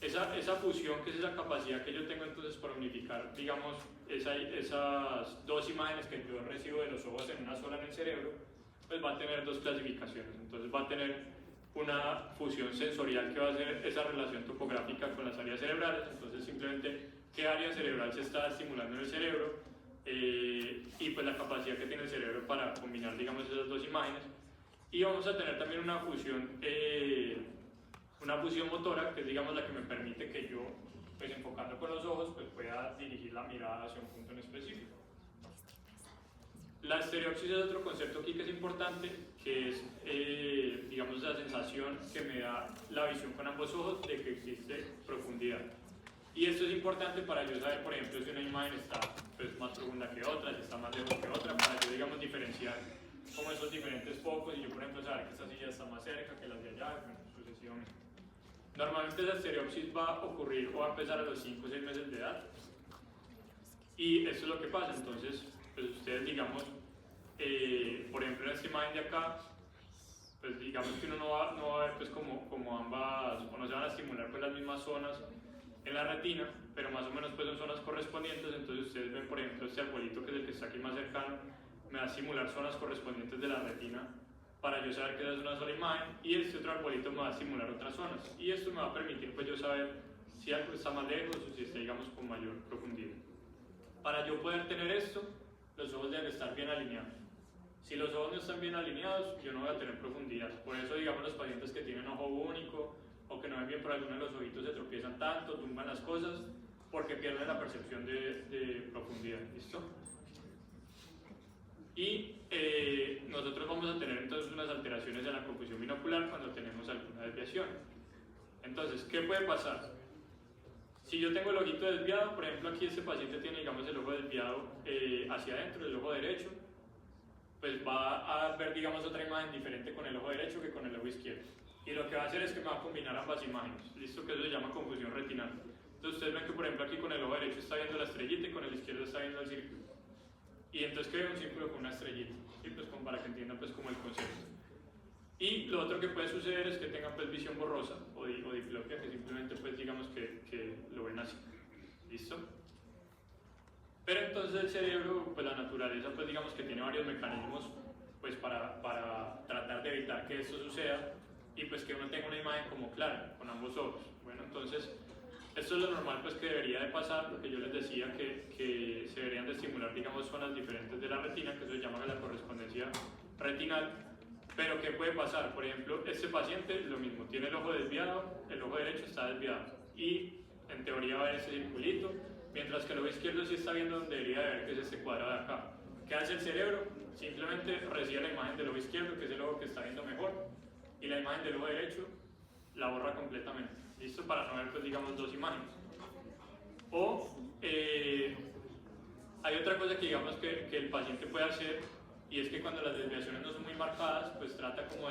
Esa fusión, que es esa capacidad que yo tengo entonces para unificar, digamos, esas dos imágenes que yo recibo de los ojos en una sola en el cerebro, pues va a tener dos clasificaciones. Entonces va a tener una fusión sensorial que va a ser esa relación topográfica con las áreas cerebrales, entonces simplemente qué área cerebral se está estimulando en el cerebro, y pues la capacidad que tiene el cerebro para combinar, digamos, esas dos imágenes. Y vamos a tener también una fusión motora, que es, digamos, la que me permite que yo, pues enfocando con los ojos, pues pueda dirigir la mirada hacia un punto en específico. La estereopsis es otro concepto aquí que es importante, que es, digamos, la sensación que me da la visión con ambos ojos de que existe profundidad. Y esto es importante para yo saber, por ejemplo, si una imagen está pues, más profunda que otra, si está más lejos que otra, para yo, digamos, diferenciar como esos diferentes focos, y yo, por ejemplo, saber que esta silla está más cerca que las de allá, bueno, sucesivamente. Normalmente la estereopsis va a ocurrir o va a empezar a los 5 o 6 meses de edad, y esto es lo que pasa. Entonces, pues ustedes, digamos, por ejemplo, en esta imagen de acá, pues digamos que uno no va a ver pues como ambas, o no se van a estimular pues las mismas zonas en la retina, pero más o menos pues son zonas correspondientes. Entonces ustedes ven, por ejemplo, este arbolito, que es el que está aquí más cercano, me va a simular zonas correspondientes de la retina para yo saber que esa es una sola imagen, y este otro arbolito me va a simular otras zonas, y esto me va a permitir pues yo saber si algo está más lejos o si está, digamos, con mayor profundidad. Para yo poder tener esto, los ojos deben estar bien alineados. Si los ojos no están bien alineados, yo no voy a tener profundidad. Por eso, digamos, los pacientes que tienen ojo único o que no ven bien por alguno de los ojitos se tropiezan tanto, tumban las cosas, porque pierden la percepción de profundidad. ¿Listo? Y nosotros vamos a tener entonces unas alteraciones en la confusión binocular cuando tenemos alguna desviación. Entonces, ¿qué puede pasar? Si yo tengo el ojito desviado, por ejemplo, aquí este paciente tiene, digamos, el ojo desviado hacia adentro, el ojo derecho, pues va a ver, digamos, otra imagen diferente con el ojo derecho que con el ojo izquierdo. Y lo que va a hacer es que me va a combinar ambas imágenes. ¿Listo? Que eso se llama confusión retinal. Entonces ustedes ven que, por ejemplo, aquí con el ojo derecho está viendo la estrellita y con el izquierdo está viendo el círculo. Y entonces que ve un círculo con una estrellita. ¿Sí? Pues como para que entiendan pues como el concepto. Y lo otro que puede suceder es que tengan pues visión borrosa o diplopia, que simplemente pues digamos que lo ven así. ¿Listo? Pero entonces el cerebro, pues la naturaleza, pues digamos que tiene varios mecanismos pues para tratar de evitar que esto suceda, y pues que uno tenga una imagen como clara, con ambos ojos. Bueno, entonces esto es lo normal pues que debería de pasar, lo que yo les decía, que se deberían de estimular, digamos, zonas diferentes de la retina, que eso se llama la correspondencia retinal. Pero ¿qué puede pasar? Por ejemplo, este paciente, lo mismo, tiene el ojo desviado, el ojo derecho está desviado, y en teoría va a ver ese circulito, mientras que el ojo izquierdo sí está viendo donde debería de ver, que es este cuadrado de acá. ¿Qué hace el cerebro? Simplemente recibe la imagen del ojo izquierdo, que es el ojo que está viendo mejor, y la imagen del ojo derecho la borra completamente. ¿Listo? Para no ver, pues digamos, dos imágenes. O hay otra cosa que digamos que el paciente puede hacer, y es que cuando las desviaciones no son muy marcadas, pues trata como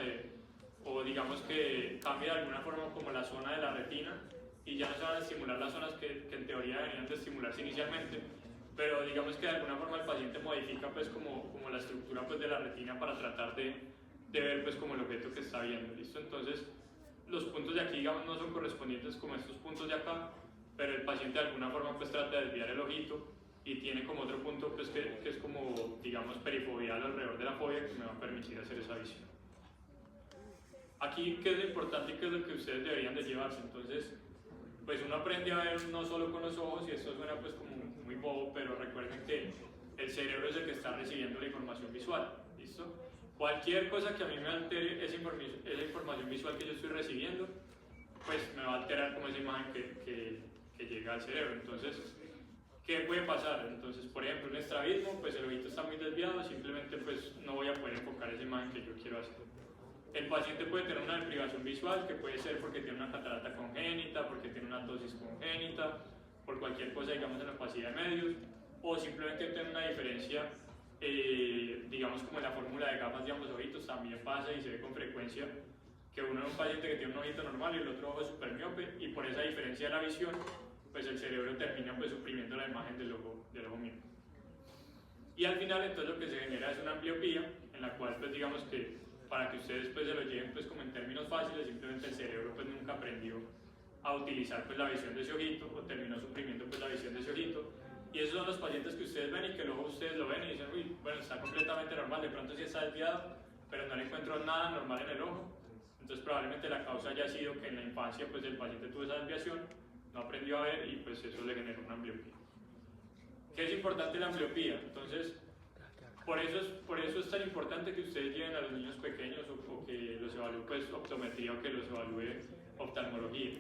o digamos que cambia de alguna forma como la zona de la retina, y ya no se van a estimular las zonas que en teoría deberían de estimularse inicialmente, pero digamos que de alguna forma el paciente modifica pues como la estructura pues de la retina para tratar de ver pues como el objeto que está viendo. ¿Listo? Entonces los puntos de aquí, digamos, no son correspondientes como estos puntos de acá, pero el paciente de alguna forma pues trata de desviar el ojito, y tiene como otro punto pues que es como, digamos, perifobial alrededor de la fobia, que me va a permitir hacer esa visión. Aquí, ¿qué es lo importante y qué es lo que ustedes deberían de llevarse? Entonces, pues uno aprende a ver no solo con los ojos, y esto suena pues como muy bobo, pero recuerden que el cerebro es el que está recibiendo la información visual. ¿Listo? Cualquier cosa que a mí me altere esa información visual que yo estoy recibiendo, pues me va a alterar como esa imagen que llega al cerebro. Entonces, ¿qué puede pasar? Entonces, por ejemplo, un estrabismo, pues el ojito está muy desviado, simplemente pues no voy a poder enfocar esa imagen que yo quiero hacer. El paciente puede tener una deprivación visual, que puede ser porque tiene una catarata congénita, porque tiene una ptosis congénita, por cualquier cosa, digamos, en la opacidad de medios, o simplemente tener una diferencia, digamos, como en la fórmula de gafas de ambos ojitos. También pasa y se ve con frecuencia que uno es un paciente que tiene un ojito normal y el otro ojo es súper miope, y por esa diferencia de la visión, pues el cerebro termina pues suprimiendo la imagen del ojo miope. Y al final entonces lo que se genera es una ambliopía, en la cual pues digamos que para que ustedes pues se lo lleven pues como en términos fáciles, simplemente el cerebro pues nunca aprendió a utilizar pues la visión de ese ojito, o terminó suprimiendo pues la visión de ese ojito. Y esos son los pacientes que ustedes ven y que luego ustedes lo ven y dicen, uy, bueno, está completamente normal, de pronto sí está desviado, pero no le encuentro nada normal en el ojo. Entonces probablemente la causa haya sido que en la infancia pues el paciente tuvo esa desviación, no aprendió a ver y pues eso le generó una ambliopía. ¿Qué es importante la ambliopía? Entonces, por eso es tan importante que ustedes lleven a los niños pequeños o que los evalúe pues optometría o que los evalúe oftalmología.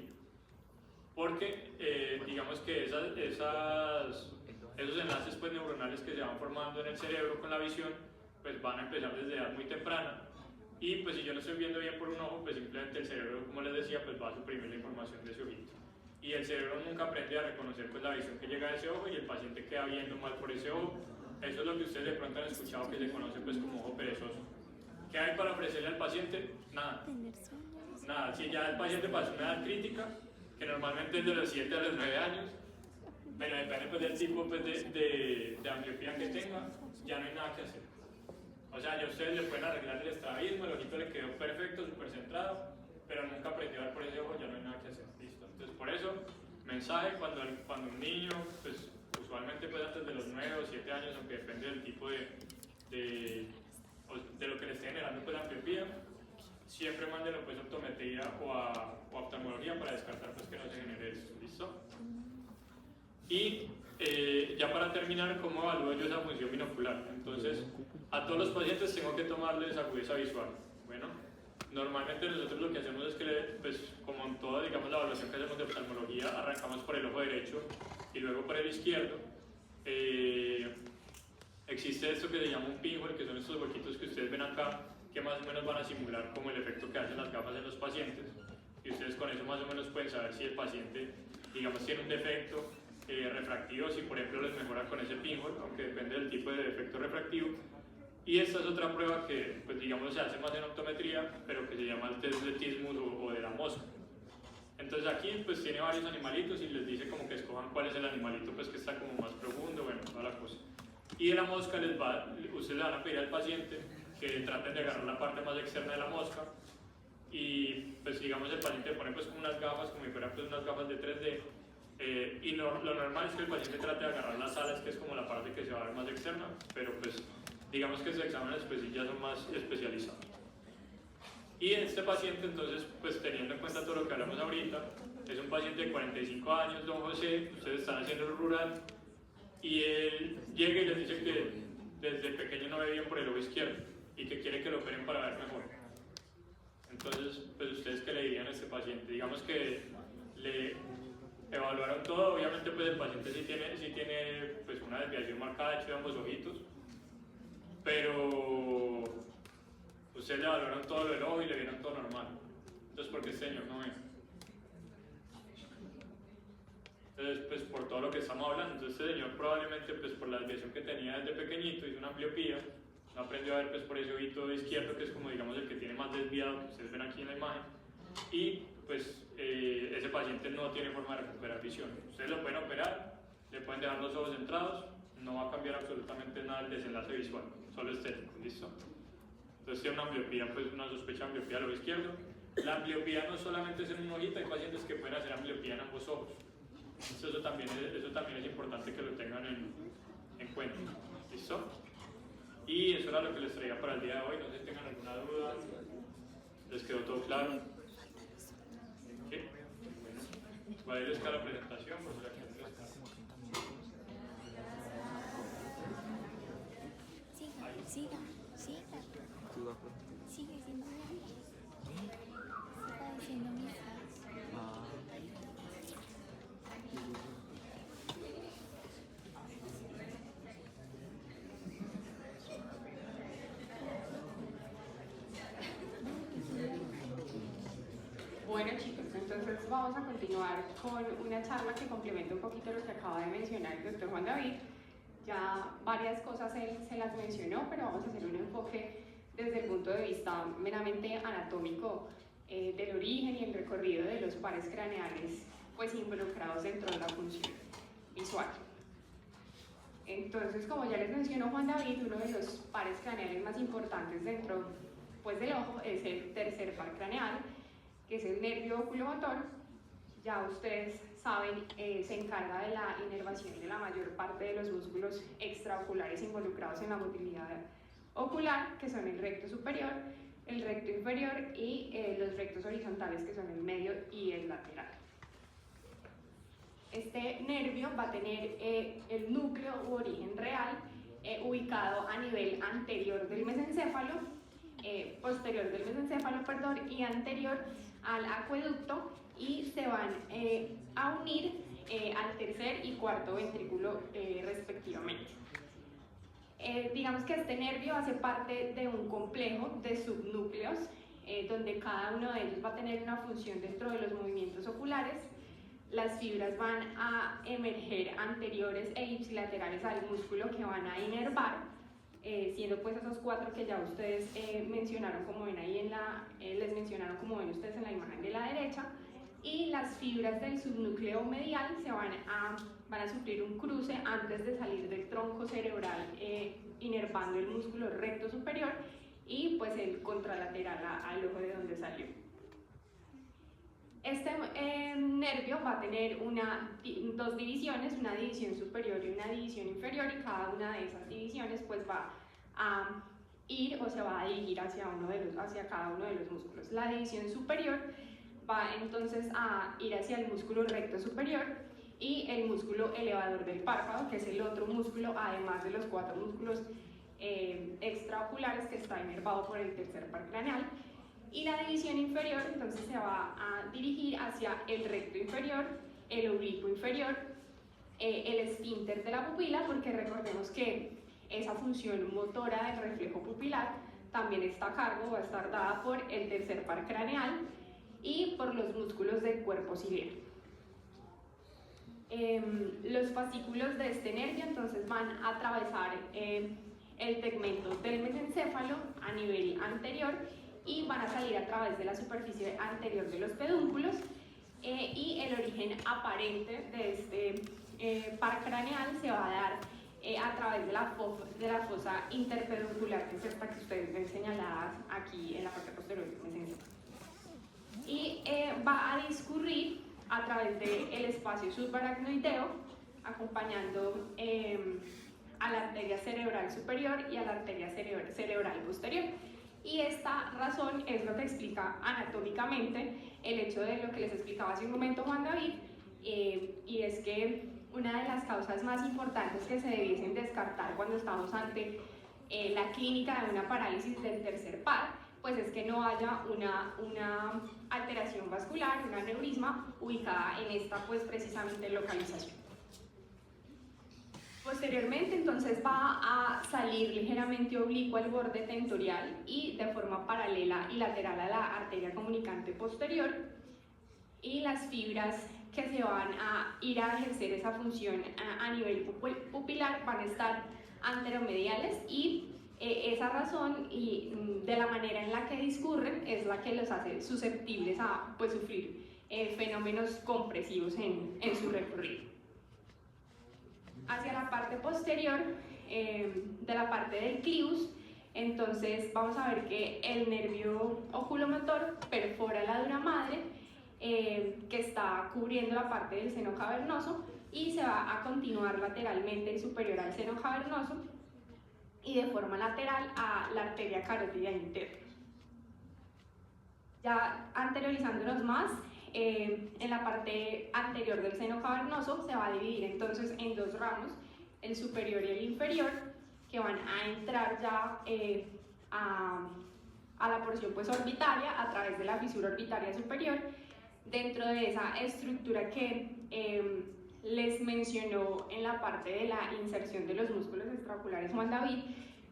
Porque digamos que esos enlaces pues neuronales que se van formando en el cerebro con la visión pues van a empezar desde edad muy temprana. Y pues si yo no estoy viendo bien por un ojo, pues simplemente el cerebro, como les decía, pues va a suprimir la información de ese ojito. Y el cerebro nunca aprende a reconocer pues la visión que llega a ese ojo y el paciente queda viendo mal por ese ojo. Eso es lo que ustedes de pronto han escuchado que se conoce pues como ojo perezoso. ¿Qué hay para ofrecerle al paciente? Nada. Nada. Si ya el paciente pasó una edad crítica, que normalmente es de los 7 a los 9 años, pero depende pues del tipo pues, de ambliopía que tenga, ya no hay nada que hacer. O sea, ya ustedes le pueden arreglar el estrabismo, el ojito le quedó perfecto, súper centrado, pero nunca aprendió a ver por ese ojo, ya no hay nada que hacer. Listo. Entonces, por eso, mensaje cuando un niño, pues usualmente pues antes de los 9 o 7 años, aunque depende del tipo de lo que le esté generando pues la ambliopía, siempre mándenlo pues a optometría o a oftalmología para descartar pues que no se genere eso. ¿Listo? Y ya para terminar, ¿cómo evalúo yo esa función binocular? Entonces, a todos los pacientes tengo que tomarles agudeza visual. Bueno, normalmente nosotros lo que hacemos es que, pues, como en toda, digamos, la evaluación que hacemos de oftalmología, arrancamos por el ojo derecho y luego por el izquierdo. Existe esto que se llama un pinhole, que son estos huequitos que ustedes ven acá, que más o menos van a simular como el efecto que hacen las gafas en los pacientes. Y ustedes con eso más o menos pueden saber si el paciente, digamos, tiene un defecto refractivo, si por ejemplo les mejora con ese pinhole, aunque depende del tipo de defecto refractivo. Y esta es otra prueba que, pues digamos, se hace más en optometría, pero que se llama el test de Tismus o de la mosca. Entonces aquí pues tiene varios animalitos y les dice como que escojan cuál es el animalito pues que está como más profundo, bueno, toda la cosa. Y de la mosca ustedes le van a pedir al paciente que traten de agarrar la parte más externa de la mosca y pues digamos el paciente pone pues como unas gafas, como si fueran pues unas gafas de 3D. Y lo normal es que el paciente trate de agarrar las alas, que es como la parte que se va a ver más externa, pero pues digamos que sus exámenes pues ya son más especializados. Y este paciente entonces, pues teniendo en cuenta todo lo que hablamos ahorita, es un paciente de 45 años, don José, ustedes están haciendo el rural, y él llega y les dice que desde pequeño no ve bien por el ojo izquierdo, y que quiere que lo operen para ver mejor. Entonces, pues ustedes qué le dirían a este paciente, digamos que le evaluaron todo, obviamente pues el paciente sí tiene pues una desviación marcada de hecho de ambos ojitos, pero ustedes le evaluaron todo lo del ojo y le vieron todo normal. Entonces, ¿por qué este señor no ve? Entonces, pues por todo lo que estamos hablando, entonces este señor probablemente pues por la desviación que tenía desde pequeñito hizo una ambliopía, no aprendió a ver pues por ese ojito izquierdo que es como digamos el que tiene más desviado, que ustedes ven aquí en la imagen, y pues ese paciente no tiene forma de recuperar visión. Ustedes lo pueden operar, le pueden dejar los ojos centrados, no va a cambiar absolutamente nada el desenlace visual, solo estético, ¿listo? Entonces tiene una ambliopía, pues una sospecha de ambliopía al ojo izquierdo. La ambliopía no solamente es en un ojito, hay pacientes que pueden hacer ambliopía en ambos ojos. Entonces, eso también es importante que lo tengan en cuenta, ¿listo? Y eso era lo que les traía para el día de hoy, no sé si tengan alguna duda, ¿les quedó todo claro? ¿Sí? Bueno, voy a irles a la presentación, por si la quieren prestar. Siga diciendo misa. Bueno chicos, entonces vamos a continuar con una charla que complementa un poquito lo que acaba de mencionar el doctor Juan David. Ya varias cosas él se las mencionó, pero vamos a hacer un enfoque desde el punto de vista meramente anatómico del origen y el recorrido de los pares craneales pues involucrados dentro de la función visual. Entonces, como ya les mencionó Juan David, uno de los pares craneales más importantes dentro pues, del ojo es el tercer par craneal, que es el nervio oculomotor. Ya ustedes saben, se encarga de la inervación de la mayor parte de los músculos extraoculares involucrados en la motilidad ocular, que son el recto superior, el recto inferior y los rectos horizontales, que son el medio y el lateral. Este nervio va a tener el núcleo u origen real ubicado a nivel anterior del mesencéfalo, posterior del mesencéfalo, perdón, y anterior al acueducto, y se van a unir al tercer y cuarto ventrículo respectivamente. Digamos que este nervio hace parte de un complejo de subnúcleos donde cada uno de ellos va a tener una función dentro de los movimientos oculares. Las fibras van a emerger anteriores e ipsilaterales al músculo que van a inervar, siendo pues esos cuatro que ya ustedes mencionaron, como ven ahí les mencionaron como ven ustedes en la imagen de la derecha, y las fibras del subnúcleo medial se van a sufrir un cruce antes de salir del tronco cerebral, inervando el músculo recto superior y pues el contralateral al ojo de donde salió. Este nervio va a tener dos divisiones, una división superior y una división inferior, y cada una de esas divisiones pues va a ir o se va a dirigir hacia cada uno de los músculos. La división superior va entonces a ir hacia el músculo recto superior y el músculo elevador del párpado, que es el otro músculo, además de los cuatro músculos extraoculares, que está inervado por el tercer par craneal. Y la división inferior entonces se va a dirigir hacia el recto inferior, el oblicuo inferior, el esfínter de la pupila, porque recordemos que esa función motora del reflejo pupilar también está a cargo, va a estar dada por el tercer par craneal y por los músculos del cuerpo ciliar. Los fascículos de este nervio entonces van a atravesar el tegmento del mesencéfalo a nivel anterior y van a salir a través de la superficie anterior de los pedúnculos, y el origen aparente de este par craneal se va a dar a través de la fosa interpeduncular, que es esta que ustedes ven señaladas aquí en la parte posterior del mesencéfalo. Y va a discurrir a través del espacio subaracnoideo, acompañando a la arteria cerebral superior y a la arteria cerebral posterior. Y esta razón es lo que explica anatómicamente el hecho de lo que les explicaba hace un momento Juan David, y es que una de las causas más importantes que se debiesen descartar cuando estamos ante la clínica de una parálisis del tercer par, pues es que no haya una alteración vascular, un aneurisma ubicada en esta pues precisamente localización. Posteriormente entonces va a salir ligeramente oblicuo al borde tentorial y de forma paralela y lateral a la arteria comunicante posterior, y las fibras que se van a ir a ejercer esa función a nivel pupilar van a estar anteromediales, y esa razón y de la manera en la que discurren es la que los hace susceptibles a pues, sufrir fenómenos compresivos en su recorrido. Hacia la parte posterior de la parte del clivus, entonces vamos a ver que el nervio oculomotor perfora la dura madre que está cubriendo la parte del seno cavernoso, y se va a continuar lateralmente superior al seno cavernoso y de forma lateral a la arteria carótida interna. Ya anteriorizándonos más, en la parte anterior del seno cavernoso se va a dividir entonces en dos ramos, el superior y el inferior, que van a entrar ya a la porción pues, orbitaria a través de la fisura orbitaria superior, dentro de esa estructura que les mencionó en la parte de la inserción de los músculos extraoculares Juan David,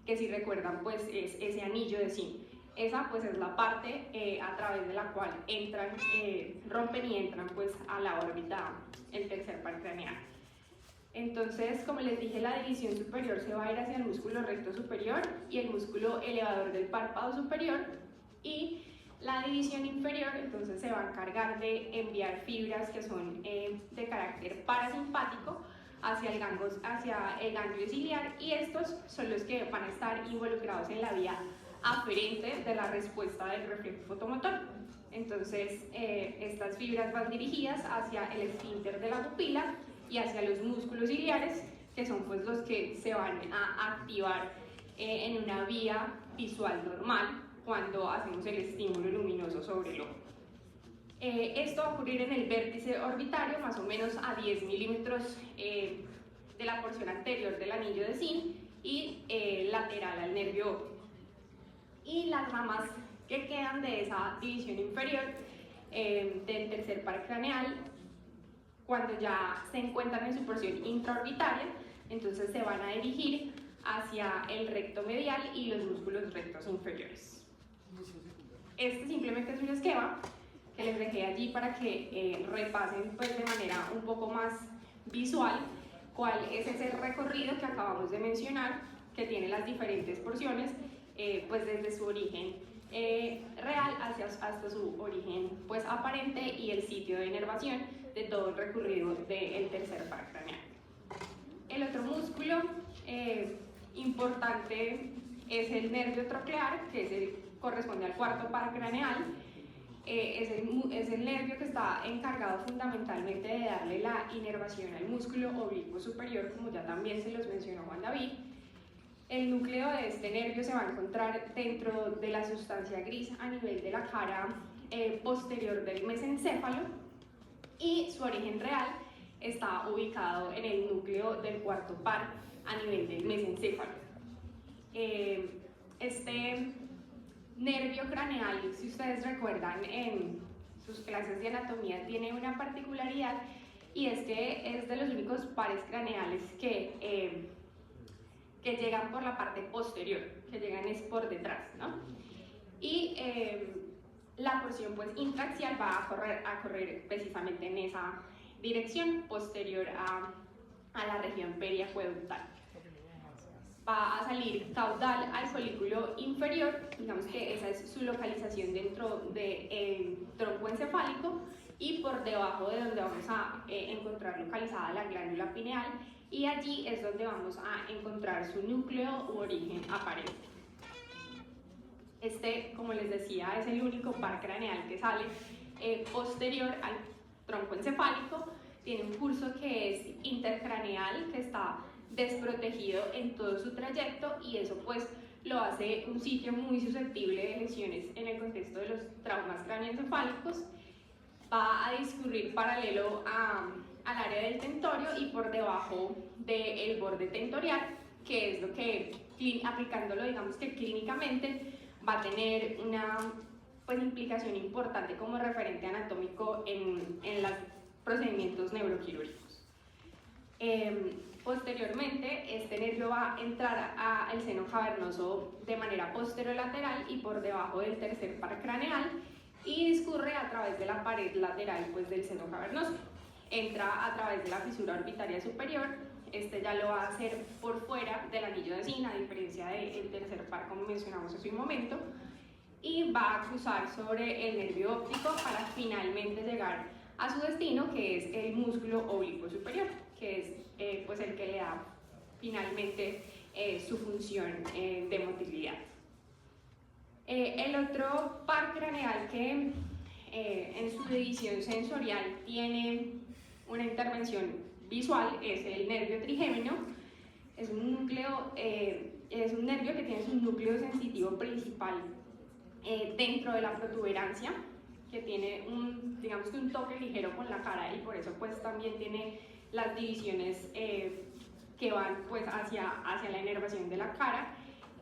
que si recuerdan pues es ese anillo de zinc. Esa pues es la parte a través de la cual entran, rompen y entran pues a la órbita el tercer par craneal. Entonces, como les dije, la división superior se va a ir hacia el músculo recto superior y el músculo elevador del párpado superior, y la división inferior entonces se va a encargar de enviar fibras que son de carácter parasimpático hacia el ganglio ciliar, y estos son los que van a estar involucrados en la vía aferente de la respuesta del reflejo fotomotor. Entonces, estas fibras van dirigidas hacia el esfínter de la pupila y hacia los músculos ciliares, que son pues los que se van a activar en una vía visual normal cuando hacemos el estímulo luminoso sobre el ojo. Esto va a ocurrir en el vértice orbitario, más o menos a 10 milímetros de la porción anterior del anillo de Zinc y lateral al nervio óptico. Y las ramas que quedan de esa división inferior del tercer par craneal, cuando ya se encuentran en su porción intraorbitaria, entonces se van a dirigir hacia el recto medial y los músculos rectos inferiores. Este simplemente es un esquema que les dejé allí para que repasen pues, de manera un poco más visual cuál es ese recorrido que acabamos de mencionar, que tiene las diferentes porciones, pues desde su origen real hasta su origen pues, aparente y el sitio de inervación de todo el recorrido del tercer par craneal. El otro músculo importante es el nervio troclear, que corresponde al cuarto par craneal. Es el nervio que está encargado fundamentalmente de darle la inervación al músculo oblicuo superior, como ya también se los mencionó Juan David. El núcleo de este nervio se va a encontrar dentro de la sustancia gris a nivel de la cara posterior del mesencéfalo, y su origen real está ubicado en el núcleo del cuarto par a nivel del mesencéfalo. Este nervio craneal, si ustedes recuerdan en sus clases de anatomía, tiene una particularidad, y es que es de los únicos pares craneales que llegan por la parte posterior, que llegan es por detrás, ¿no? Y la porción pues, intraaxial va a correr precisamente en esa dirección, posterior a la región periacueductal. Va a salir caudal al folículo inferior, digamos que esa es su localización dentro del tronco encefálico, y por debajo de donde vamos a encontrar localizada la glándula pineal, y allí es donde vamos a encontrar su núcleo u origen aparente. Este, como les decía, es el único par craneal que sale posterior al tronco encefálico. Tiene un curso que es intercraneal, que está desprotegido en todo su trayecto, y eso pues lo hace un sitio muy susceptible de lesiones en el contexto de los traumas craneoencefálicos. Va a discurrir paralelo al área del tentorio y por debajo del borde tentorial, que es lo que, aplicándolo digamos que clínicamente, va a tener una pues, implicación importante como referente anatómico en los procedimientos neuroquirúrgicos. Posteriormente, este nervio va a entrar al seno cavernoso de manera posterolateral y por debajo del tercer par craneal, y discurre a través de la pared lateral pues, del seno cavernoso. Entra a través de la fisura orbitaria superior. Este ya lo va a hacer por fuera del anillo de Zinc, a diferencia del tercer par, como mencionamos hace un momento, y va a cruzar sobre el nervio óptico para finalmente llegar a su destino, que es el músculo oblicuo superior, que es pues el que le da finalmente su función de motilidad. El otro par craneal que en su división sensorial tiene una intervención visual es el nervio trigémino. Es un nervio que tiene su núcleo sensitivo principal dentro de la protuberancia, que tiene digamos que un toque ligero con la cara, y por eso pues también tiene las divisiones que van pues hacia la inervación de la cara.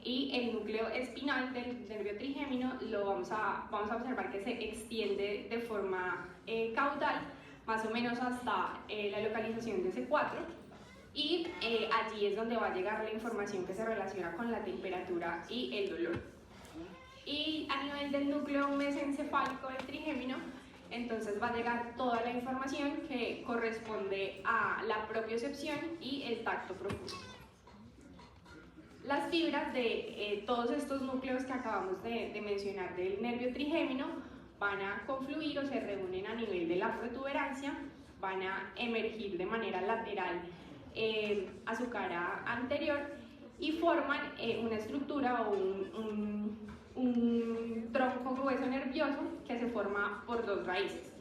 Y el núcleo espinal del nervio trigémino vamos a observar que se extiende de forma caudal, más o menos hasta la localización de C4, y allí es donde va a llegar la información que se relaciona con la temperatura y el dolor. Y a nivel del núcleo mesencefálico del trigémino, entonces va a llegar toda la información que corresponde a la propiocepción y el tacto profundo. Las fibras de todos estos núcleos que acabamos de mencionar del nervio trigémino van a confluir o se reúnen a nivel de la protuberancia, van a emergir de manera lateral a su cara anterior y forman una estructura o un tronco grueso nervioso que se forma por dos raíces.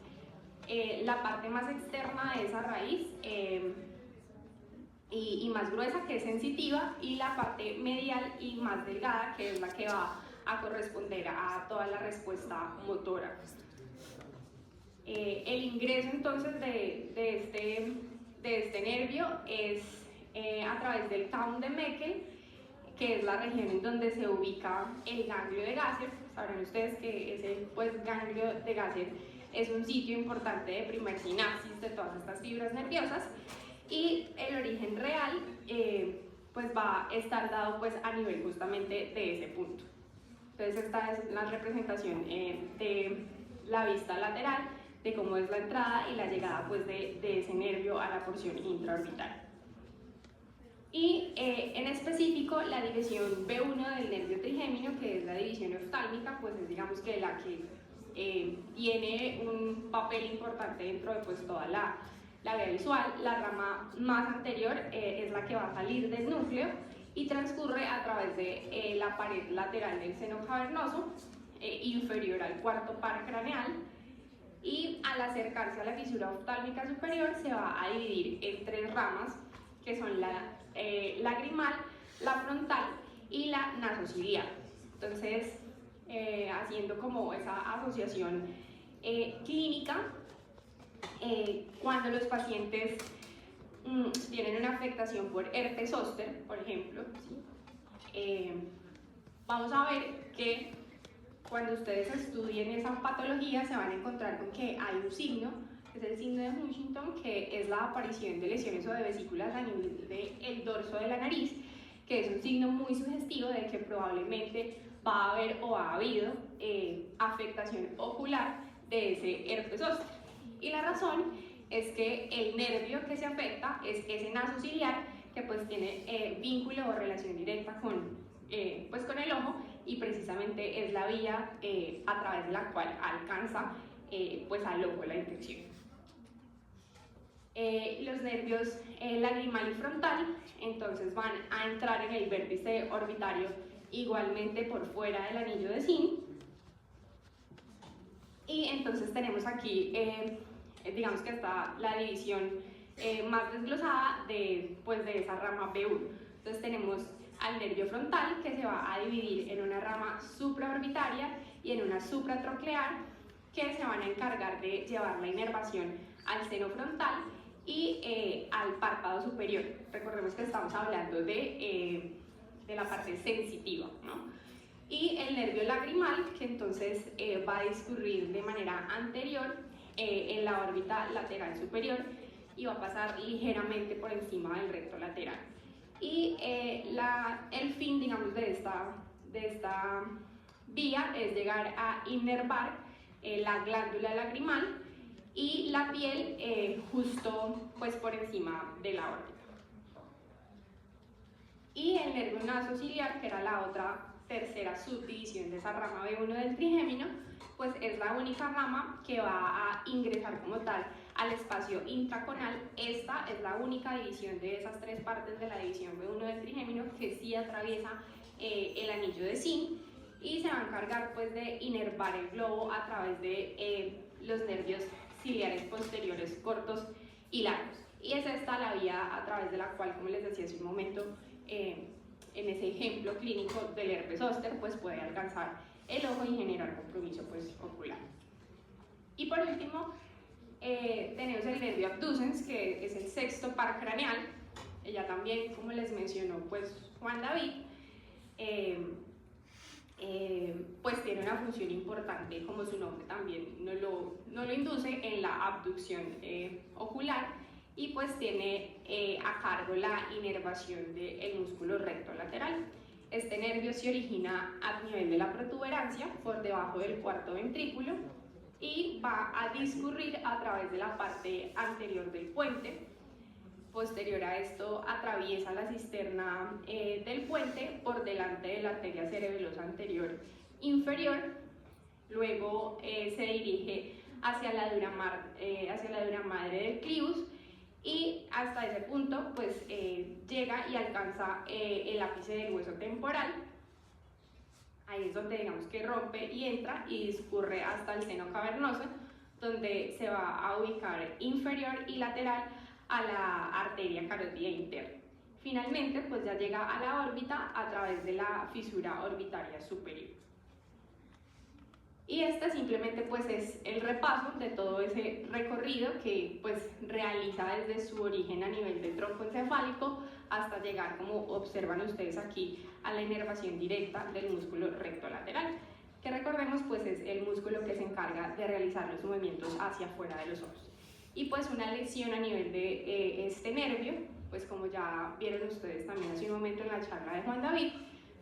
La parte más externa de esa raíz y más gruesa, que es sensitiva, y la parte medial y más delgada, que es la que va a corresponder a toda la respuesta motora. El ingreso entonces de este nervio es a través del Kaum de Meckel, que es la región en donde se ubica el ganglio de Gasser. Sabrán ustedes que ese ganglio de Gasser es un sitio importante de primer sinapsis de todas estas fibras nerviosas, y el origen real pues va a estar dado pues a nivel justamente de ese punto. Entonces esta es la representación de la vista lateral, de cómo es la entrada y la llegada pues de ese nervio a la porción intraorbital. Y en específico la división B1 del nervio trigémino, que es la división oftálmica, pues es digamos que la que tiene un papel importante dentro de pues toda la vía visual. La rama más anterior es la que va a salir del núcleo y transcurre a través de la pared lateral del seno cavernoso, inferior al cuarto par craneal, y al acercarse a la fisura oftálmica superior se va a dividir en tres ramas, que son la lagrimal, la frontal y la nasociliar. Entonces, haciendo como esa asociación clínica, cuando los pacientes tienen una afectación por herpes zóster, por ejemplo, ¿sí? Vamos a ver que cuando ustedes estudien esa patología se van a encontrar con que hay un signo, que es el signo de Huntington, que es la aparición de lesiones o de vesículas a nivel del dorso de la nariz, que es un signo muy sugestivo de que probablemente va a haber o ha habido afectación ocular de ese herpes zóster. Y la razón es que el nervio que se afecta es ese nasociliar, que pues tiene vínculo o relación directa con el ojo, y precisamente es la vía a través de la cual alcanza pues al ojo la infección. Los nervios lagrimal y frontal entonces van a entrar en el vértice orbitario igualmente por fuera del anillo de Zinck, y entonces tenemos aquí digamos que está la división más desglosada de esa rama B1. Entonces tenemos al nervio frontal, que se va a dividir en una rama supraorbitaria y en una supratroclear, que se van a encargar de llevar la inervación al seno frontal y al párpado superior. Recordemos que estamos hablando de la parte sensitiva, ¿no? Y el nervio lagrimal, que entonces va a discurrir de manera anterior en la órbita lateral superior y va a pasar ligeramente por encima del recto lateral. Y el fin, digamos, de esta vía es llegar a inervar la glándula lagrimal y la piel justo pues por encima de la órbita. Y el nervio nasociliar, que era la otra tercera subdivisión de esa rama B1 del trigémino, pues es la única rama que va a ingresar como tal al espacio intraconal. Esta es la única división de esas tres partes de la división B1 del trigémino que sí atraviesa el anillo de Zinck, y se va a encargar pues de inervar el globo a través de los nervios ciliares posteriores cortos y largos. Y es esta la vía a través de la cual, como les decía hace un momento, en ese ejemplo clínico del herpes zóster, pues puede alcanzar el ojo y generar compromiso pues ocular. Y por último tenemos el nervio abducens, que es el sexto par craneal. Ella también, como les mencionó pues Juan David, pues tiene una función importante, como su nombre también no lo induce, en la abducción ocular, y pues tiene a cargo la inervación del músculo recto lateral. Este nervio se origina a nivel de la protuberancia, por debajo del cuarto ventrículo, y va a discurrir a través de la parte anterior del puente. Posterior a esto atraviesa la cisterna del puente por delante de la arteria cerebelosa anterior inferior, luego se dirige hacia la dura madre del clivus y hasta ese punto pues llega y alcanza el ápice del hueso temporal. Ahí es donde digamos que rompe y entra y discurre hasta el seno cavernoso, donde se va a ubicar inferior y lateral a la arteria carótida interna. Finalmente pues ya llega a la órbita a través de la fisura orbitaria superior. Y este simplemente pues es el repaso de todo ese recorrido que pues realiza desde su origen a nivel del tronco encefálico hasta llegar, como observan ustedes aquí, a la inervación directa del músculo rectolateral, que recordemos pues es el músculo que se encarga de realizar los movimientos hacia afuera de los ojos. Y pues una lesión a nivel de este nervio, pues como ya vieron ustedes también hace un momento en la charla de Juan David,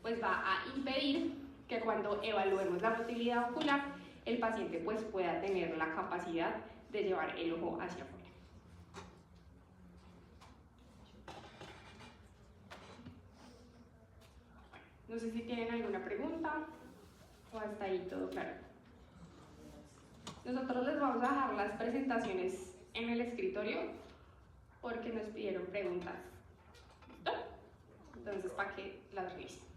pues va a impedir que cuando evaluemos la motilidad ocular, el paciente pues pueda tener la capacidad de llevar el ojo hacia afuera. No sé si tienen alguna pregunta o hasta ahí todo claro. Nosotros les vamos a dejar las presentaciones en el escritorio porque nos pidieron preguntas. ¿Listo? Entonces, para que las revisen.